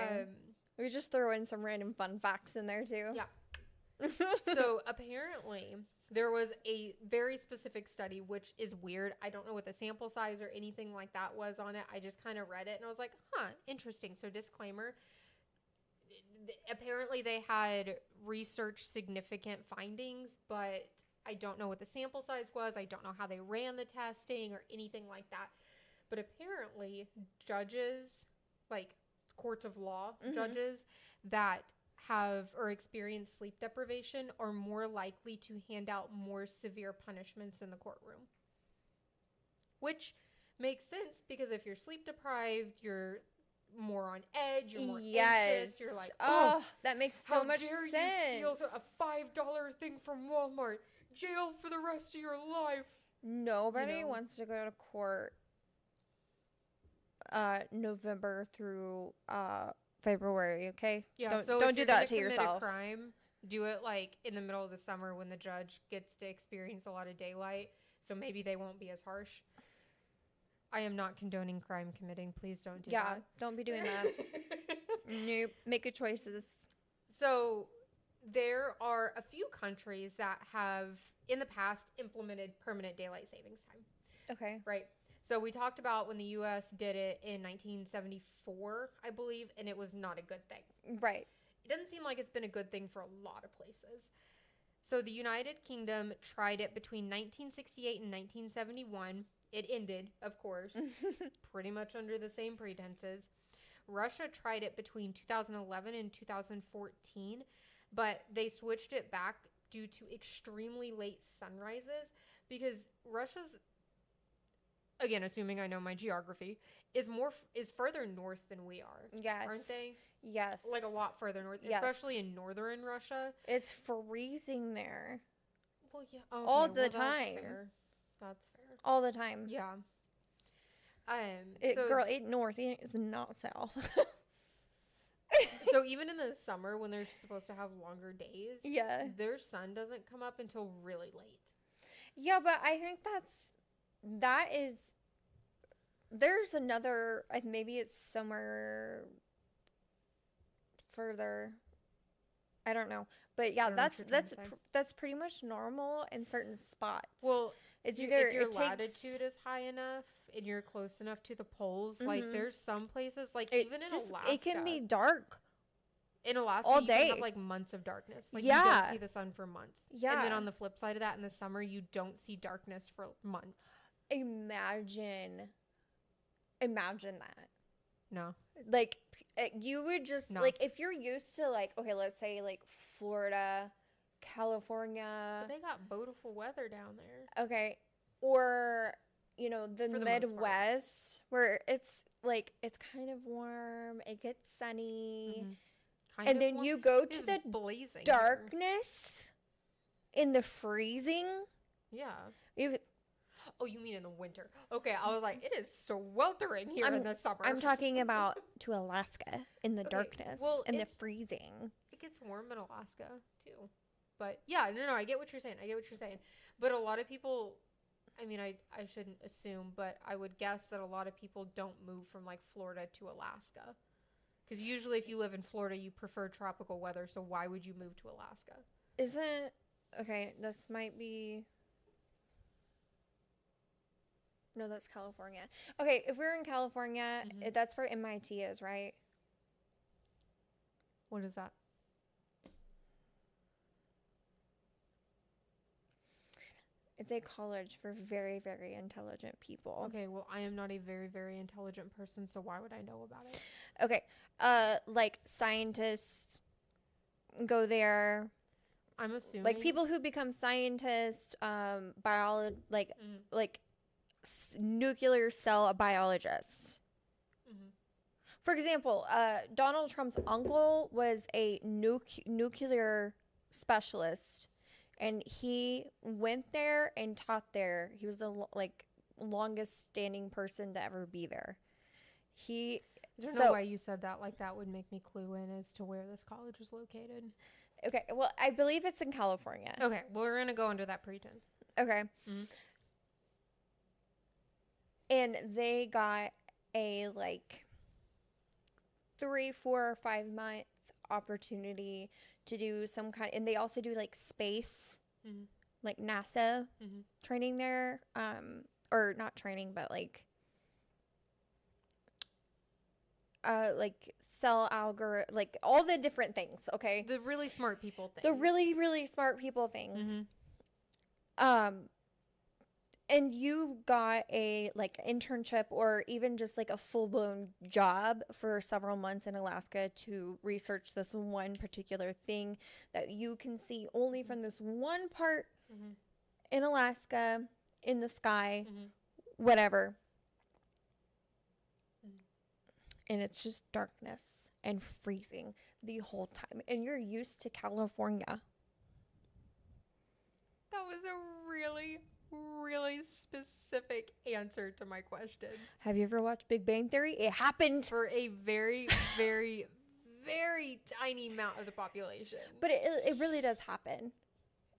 We just throw in some random fun facts in there, too. Yeah. So, apparently, there was a very specific study, which is weird. I don't know what the sample size or anything like that was on it. I just kind of read it, and I was like, huh, interesting. So, disclaimer. Apparently they had researched significant findings, but I don't know what the sample size was. I don't know how they ran the testing or anything like that. But apparently judges, like courts of law judges that have or experience sleep deprivation are more likely to hand out more severe punishments in the courtroom. Which makes sense because if you're sleep deprived, you're more on edge, you're more anxious, you're like, oh, that makes so much sense. How dare you steal a $5 thing from Walmart? Jail for the rest of your life. Nobody wants to go to court November through February, okay? Yeah, don't do that to yourself. Crime, do it like in the middle of the summer when the judge gets to experience a lot of daylight, so maybe they won't be as harsh. I am not condoning crime committing. Please don't do that. Yeah, don't be doing that. Nope. Make good choices. So there are a few countries that have, in the past, implemented permanent daylight savings time. Okay. Right. So we talked about when the U.S. did it in 1974, I believe, and it was not a good thing. Right. It doesn't seem like it's been a good thing for a lot of places. So the United Kingdom tried it between 1968 and 1971. It ended, of course, pretty much under the same pretenses. Russia tried it between 2011 and 2014, but they switched it back due to extremely late sunrises because Russia's, again, assuming I know my geography, is further north than we are. Yes. Aren't they? Yes. Like a lot further north, especially in northern Russia. It's freezing there. Well, yeah. Okay, all the time. That's fair. All the time. Yeah. Girl, north is not south. So even in the summer when they're supposed to have longer days, their sun doesn't come up until really late. Yeah, but I think there's another, maybe it's somewhere further. I don't know. But yeah, that's pretty much normal in certain spots. Well, it's either if your latitude is high enough and you're close enough to the poles, like there's some places, like even in Alaska, it can be dark. In Alaska, all day. You can have like months of darkness. Like you don't see the sun for months. Yeah. And then on the flip side of that, in the summer, you don't see darkness for months. Imagine that. No. Like you would just like if you're used to like, okay, let's say like Florida, California. But they got beautiful weather down there. Okay. Or, the Midwest where it's like, it's kind of warm. It gets sunny. Mm-hmm. And then you go to the blazing darkness in the freezing. Yeah. Oh, you mean in the winter? Okay, I was like, it is sweltering here in the summer. I'm talking about to Alaska in the darkness, in the freezing. It gets warm in Alaska too, but yeah, no, I get what you're saying. But a lot of people, I mean, I shouldn't assume, but I would guess that a lot of people don't move from like Florida to Alaska, because usually if you live in Florida, you prefer tropical weather. So why would you move to Alaska? This might be. No, that's California. Okay, if we're in California, that's where MIT is, right? What is that? It's a college for very, very intelligent people. Okay, well, I am not a very, very intelligent person, so why would I know about it? Okay, like scientists go there. I'm assuming. Like people who become scientists, Mhm. like nuclear cell biologists. Mhm. For example, Donald Trump's uncle was a nuclear specialist, and he went there and taught there. He was the longest standing person to ever be there. I don't know why you said that. Like that would make me clue in as to where this college was located. Okay, well, I believe it's in California. Okay, well, we're gonna go under that pretense. Okay. Mhm. And they got a 3, 4, or 5 month opportunity to do some kind, and they also do like space, Mhm. like NASA Mhm. training there, or not training, but like cell algorithm, like all the different things. Okay, The really smart people thing. the really really smart people things. Mhm. And you got a internship or even just like a full-blown job for several months in Alaska to research this one particular thing that you can see only from this one part Mhm. in Alaska, in the sky, Mhm. whatever. Mhm. And it's just darkness and freezing the whole time. And you're used to California. That was a really, really specific answer to my question. Have you ever watched Big Bang Theory? It happened. For a very, very, very tiny amount of the population. But it really does happen.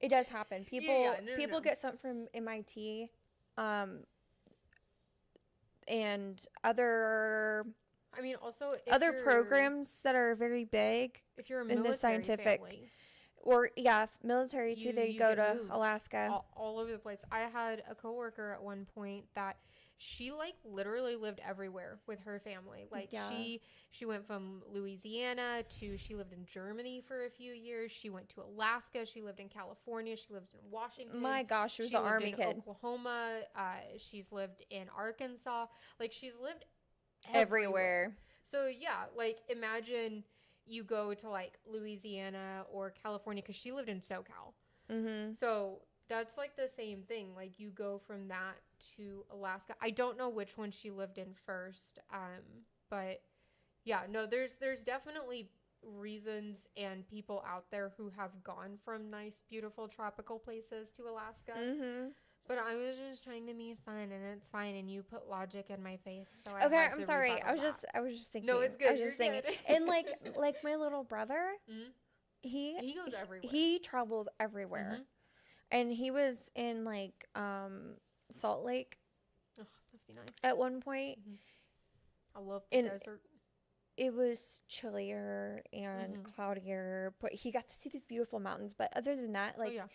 It does happen. People No. get sent from MIT, and other I mean, also other programs that are very big, if you're a in the military scientific- family, or military too. They you go get to moved Alaska. all over the place. I had a coworker at one point that she literally lived everywhere with her family. Like Yeah. she went from Louisiana to she lived in Germany for a few years. She went to Alaska. She lived in California. She lives in Washington. My gosh, she was She an lived army in kid. Oklahoma. She's lived in Arkansas. Like she's lived Everywhere. So yeah, like imagine you go to Louisiana or California because she lived in SoCal. Mm-hmm. So that's the same thing. Like you go from that to Alaska. I don't know which one she lived in first. But yeah, no, there's definitely reasons and people out there who have gone from nice, beautiful tropical places to Alaska. Mm-hmm. But I was just trying to be fun, and it's fine. And you put logic in my face, so I Okay, had I'm to sorry. rebuttal I was that. just thinking. No, it's good. I was You're just thinking. good. And like my little brother, Mhm. he He goes everywhere. he travels everywhere. Mhm. And he was in Salt Lake Oh, must be nice. at one point. I love the and- desert. It was chillier and Mhm. cloudier, but he got to see these beautiful mountains. But other than that, Oh yeah.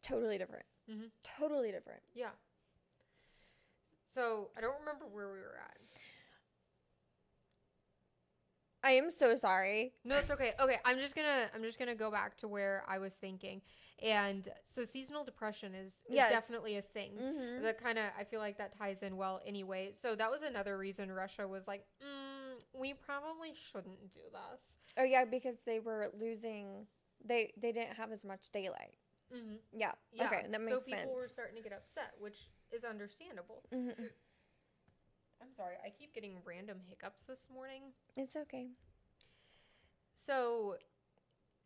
totally different. Mhm. Totally different. Yeah. So I don't remember where we were at. I am so sorry. No, it's okay. Okay, I'm just gonna go back to where I was thinking, and so seasonal depression is Yes. definitely a thing. Mm-hmm. That kind of I feel like that ties in well anyway. So that was another reason Russia was like, we probably shouldn't do this. Oh yeah, because they were losing. They didn't have as much daylight. Mm-hmm. Yeah. Yeah. Okay, that makes so sense. people were starting to get upset, which is understandable. Mm-hmm. I'm sorry, I keep getting random hiccups this morning. It's okay. So,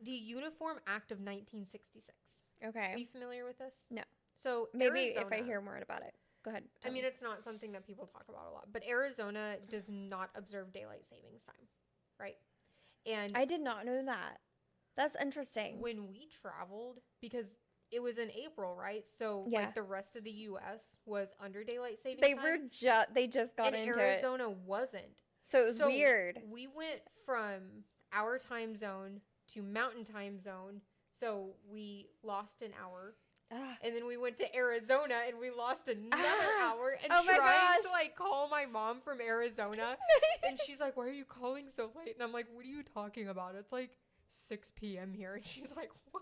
the Uniform Act of 1966. Okay. Are you familiar with this? No. So Maybe Arizona, if I hear more about it. Go ahead. I mean, it's not something that people talk about a lot, but Arizona does not observe daylight savings time, right? And I did not know that. That's interesting. when we traveled, because it was in April, right? So Yeah. the rest of the U.S. was under daylight savings They time. were they just got and into Arizona wasn't. So it was So weird. We went from our time zone to mountain time zone. So we lost an hour. Ah. And then we went to Arizona and we lost another hour. And Oh my trying gosh. to call my mom from Arizona. And she's like, why are you calling so late? And I'm like, what are you talking about? It's 6 p.m. here. And she's like, what?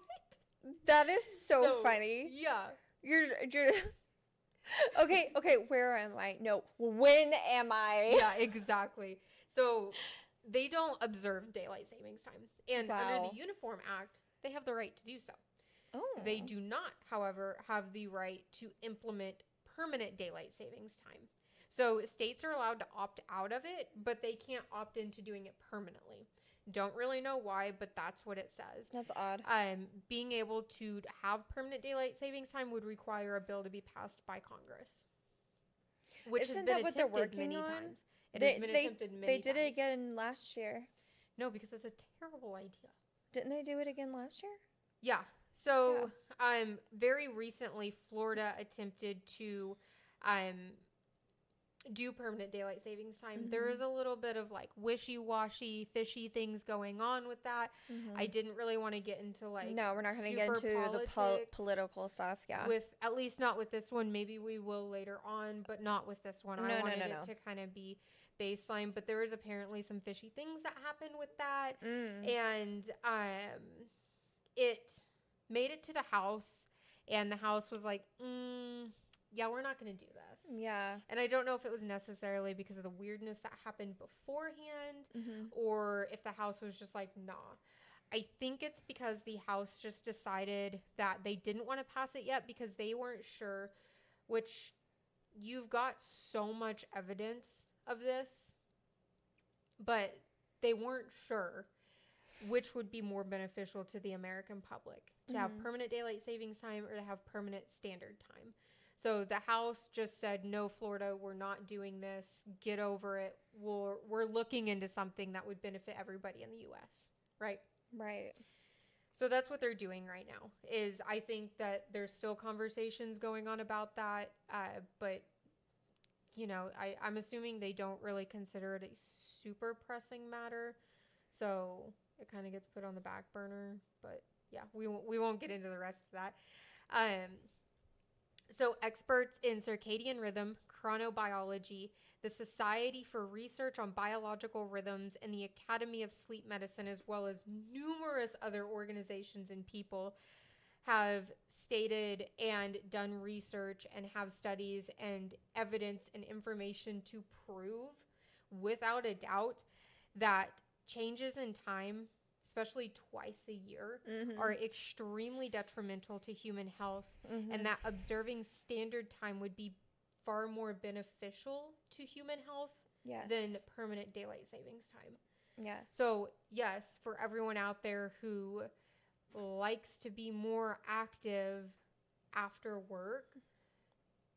That is so funny. Yeah. You're okay, where am I? No, when am I? Yeah, exactly. So they don't observe daylight savings time. And under Wow. the Uniform Act, they have the right to do so. Oh. They do not, however, have the right to implement permanent daylight savings time. So states are allowed to opt out of it, but they can't opt into doing it permanently. Don't really know why, but that's what it says. That's odd. Being able to have permanent daylight savings time would require a bill to be passed by Congress, which Isn't has that been what they're attempted working many on? times. It has been attempted many They times. did it again last year. No, because it's a terrible idea. Didn't they do it again last year? Yeah. So, very recently, Florida attempted to do permanent daylight savings time. Mm-hmm. There is a little bit of like wishy-washy, fishy things going on with that. Mm-hmm. I didn't really want to get into like No, we're not going to get into the political stuff. Yeah. With at least not with this one. Maybe we will later on, but not with this one. I wanted it to kind of be baseline, but there was apparently some fishy things that happened with that, and it made it to the House, and the House was like, yeah, we're not going to do this. Yeah. And I don't know if it was necessarily because of the weirdness that happened beforehand, or if the House was just like, nah. I think it's because the House just decided that they didn't want to pass it yet because they weren't sure, which you've got so much evidence of this, but they weren't sure which would be more beneficial to the American public, to have permanent daylight savings time or to have permanent standard time. So the House just said, no, Florida, we're not doing this. Get over it. We're looking into something that would benefit everybody in the U.S., right? Right. So that's what they're doing right now, is I think that there's still conversations going on about that, but, you know, I'm assuming they don't really consider it a super pressing matter, so it kind of gets put on the back burner, but yeah, we won't get into the rest of that. So experts in circadian rhythm, chronobiology, the Society for Research on Biological Rhythms, and the Academy of Sleep Medicine, as well as numerous other organizations and people, have stated and done research and have studies and evidence and information to prove without a doubt that changes in time, especially twice a year, are extremely detrimental to human health, and that observing standard time would be far more beneficial to human health than permanent daylight savings time. Yes. So, yes, for everyone out there who likes to be more active after work,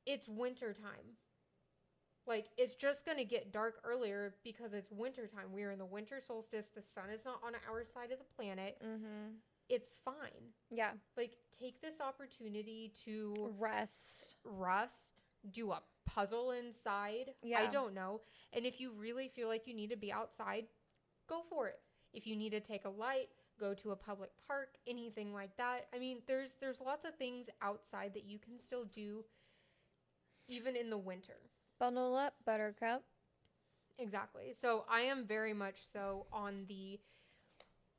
it's winter time. Like, it's just going to get dark earlier because it's winter time. We are in the winter solstice. The sun is not on our side of the planet. It's fine. Yeah. Like, take this opportunity to rest, do a puzzle inside. Yeah. I don't know. And if you really feel like you need to be outside, go for it. If you need to take a light, go to a public park, anything like that. I mean, there's lots of things outside that you can still do even in the winter. Bundle up, buttercup. Exactly. So I am very much so on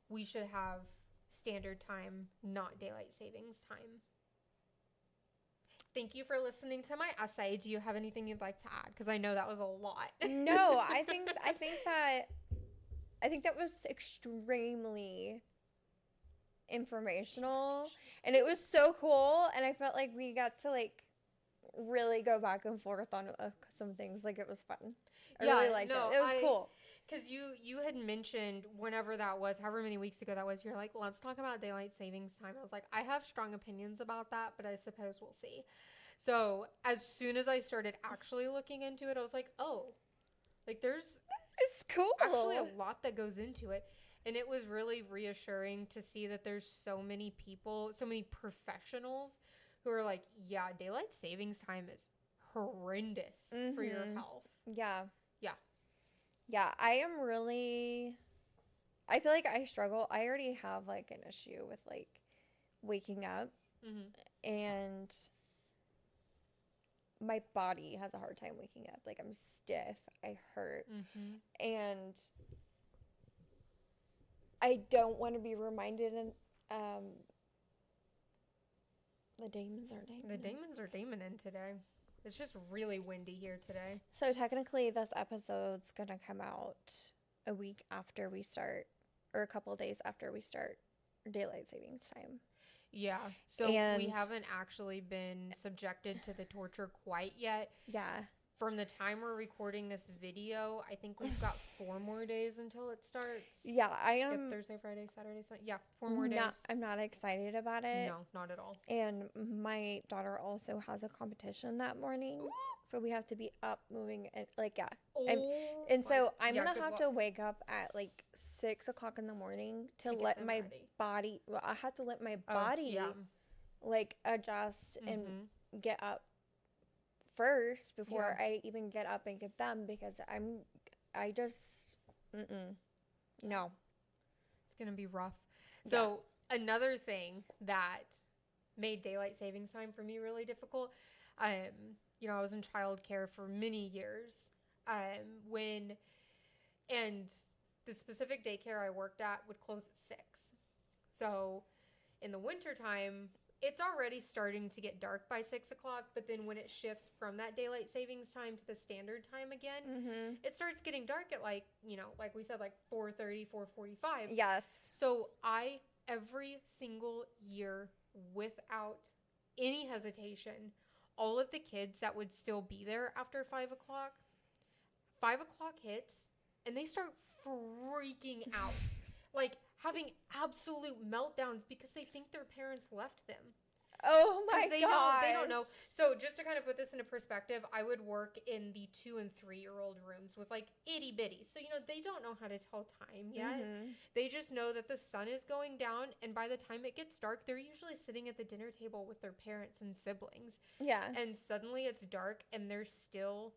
we should have standard time, not daylight savings time. Thank you for listening to my essay. Do you have anything you'd like to add? Because I know that was a lot. No, I think that was extremely informational, and it was so cool, and I felt like we got to like really go back and forth on some things. Like, it was fun. I really liked it. It was cool. Because you had mentioned whenever that was, however many weeks ago that was, you're like, let's talk about daylight savings time. I was like, I have strong opinions about that, but I suppose we'll see. So as soon as I started actually looking into it, I was like, oh, like it's cool. Actually a lot that goes into it. And it was really reassuring to see that there's so many people, so many professionals who are like, yeah, daylight savings time is horrendous for your health. Yeah. Yeah. Yeah, I feel like I struggle. I already have like an issue with like waking up, and my body has a hard time waking up. Like, I'm stiff, I hurt, and I don't want to be reminded. And the Damons are Damon. The Damons are Damoning today. It's just really windy here today. So technically this episode's going to come out a week after we start, or a couple days after we start daylight savings time. Yeah. So we And- haven't actually been subjected to the torture quite yet. Yeah. From the time we're recording this video, I think we've got 4 more days until it starts. Yeah, I Yep, am Thursday, Friday, Saturday, Sunday. Yeah, 4 more days. I'm not excited about it. No, not at all. And my daughter also has a competition that morning. So we have to be up moving and like, yeah. And so I'm Yeah, going to good have luck. to wake up at like 6 o'clock in the morning to To get let them my ready. body, well, I have to let my Oh, body yeah. like adjust and Mhm. get up first before Yeah. I even get up and get them because I just, no. It's going to be rough. So, another thing that made daylight savings time for me really difficult, you know, I was in childcare for many years. And the specific daycare I worked at would close at 6. So, in the wintertime, it's already starting to get dark by 6 o'clock, but then when it shifts from that daylight savings time to the standard time again, Mm-hmm. it starts getting dark at like, you know, like we said, like 4:30, 4:45. Yes. So I, every single year, without any hesitation, all of the kids that would still be there after 5 o'clock, 5 o'clock hits and they start freaking out. Like having absolute meltdowns because they think their parents left them. Oh my 'Cause they don't know. So just to kind of put this into perspective, I would work in the 2 and 3-year-old rooms with like itty bitty. So, you know, they don't know how to tell time yet. Mhm. They just know that the sun is going down, and by the time it gets dark, they're usually sitting at the dinner table with their parents and siblings. Yeah. And suddenly it's dark, and they're still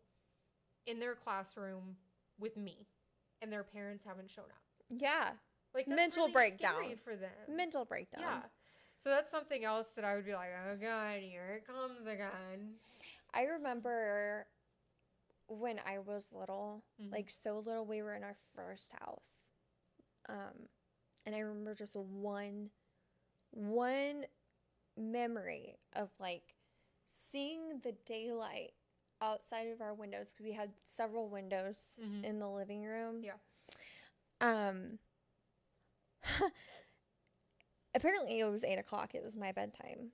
in their classroom with me, and their parents haven't shown up. Yeah. Like that's Mental really breakdown. scary for them. Mental breakdown. Yeah. So that's something else that I would be like, oh god, here it comes again. I remember when I was little, Mhm. like so little, we were in our first house. And I remember just one memory of like seeing the daylight outside of our windows because we had several windows Mhm. in the living room. Yeah. Apparently it was 8 o'clock. It was my bedtime.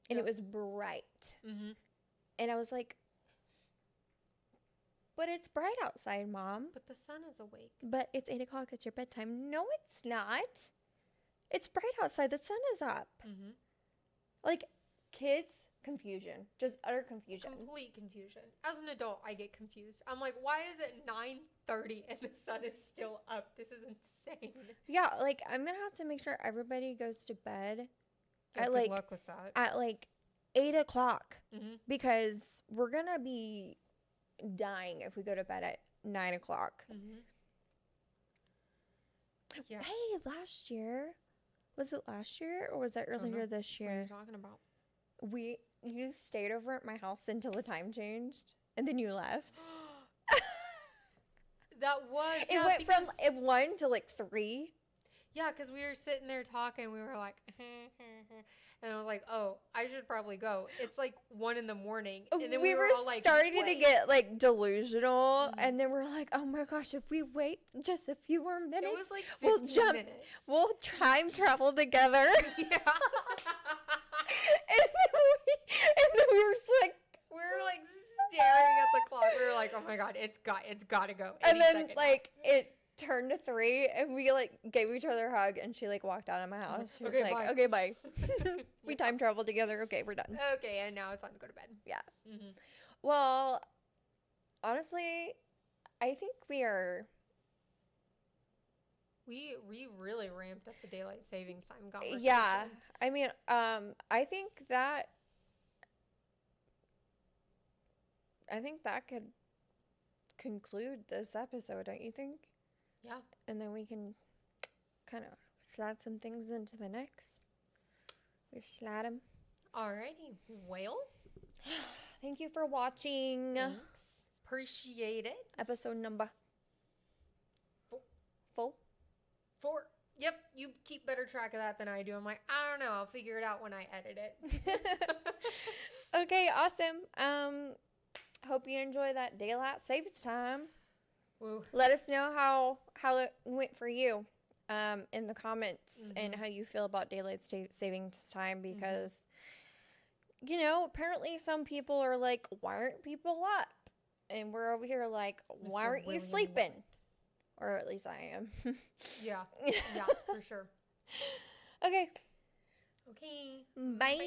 And Yeah. it was bright. Mm-hmm. And I was like, but it's bright outside, Mom. But the sun is awake. But it's 8 o'clock. It's your bedtime. No, it's not. It's bright outside. The sun is up. Mm-hmm. Like, kids, confusion. Just utter confusion. Complete confusion. As an adult, I get confused. I'm like, why is it 9:30 and the sun is still up? This is insane. Yeah, like, I'm going to have to make sure everybody goes to bed Yeah, At, good like- luck with that. at, like, 8 o'clock. Mm-hmm. Because we're going to be dying if we go to bed at 9 o'clock. Mm-hmm. Yeah. Hey, last year, was it last year or was it Don't know. earlier this What are you year? talking about? You stayed over at my house until the time changed and then you left. That was It went from 1 to like 3. yeah, because we were sitting there talking. We were like, and I was like, oh, I should probably go. It's like 1 a.m. And then we were all like, starting to "Wait." get like delusional Mhm. and then we're like, oh my gosh, if we wait just a few more It minutes, was like 15 we'll jump- minutes. we'll time travel together. Yeah. and then we were just like, We were like staring at the clock. We were like, "Oh my god, it's got to go." and any then second now. like it turned to 3 and we like gave each other a hug and she like walked out of my house. She was "Okay, like, bye." okay, bye. We Yeah. time traveled together. Okay, we're done. Okay, and now it's time to go to bed. Yeah. Mm-hmm. Well, honestly, I think we are. We really ramped up the daylight savings time conversation. Yeah, I mean, I think that could conclude this episode, don't you think? Yeah. And then we can kind of slide some things into the next. We slide them. Alrighty. Well, Thank you for watching thanks. Appreciate it. episode number Four. 4. 4. Yep, you keep better track of that than I do. I'm like, I don't know. I'll figure it out when I edit it. Okay, awesome. Hope you enjoy that daylight savings time. Woo. Let us know how it went for you. in the comments and how you feel about daylight savings time because, you know, apparently some people are like, why aren't people up? And we're over here like, why Mr. aren't you William sleeping? Or at least I am. Yeah. Yeah, for sure. Okay. Okay. Bye.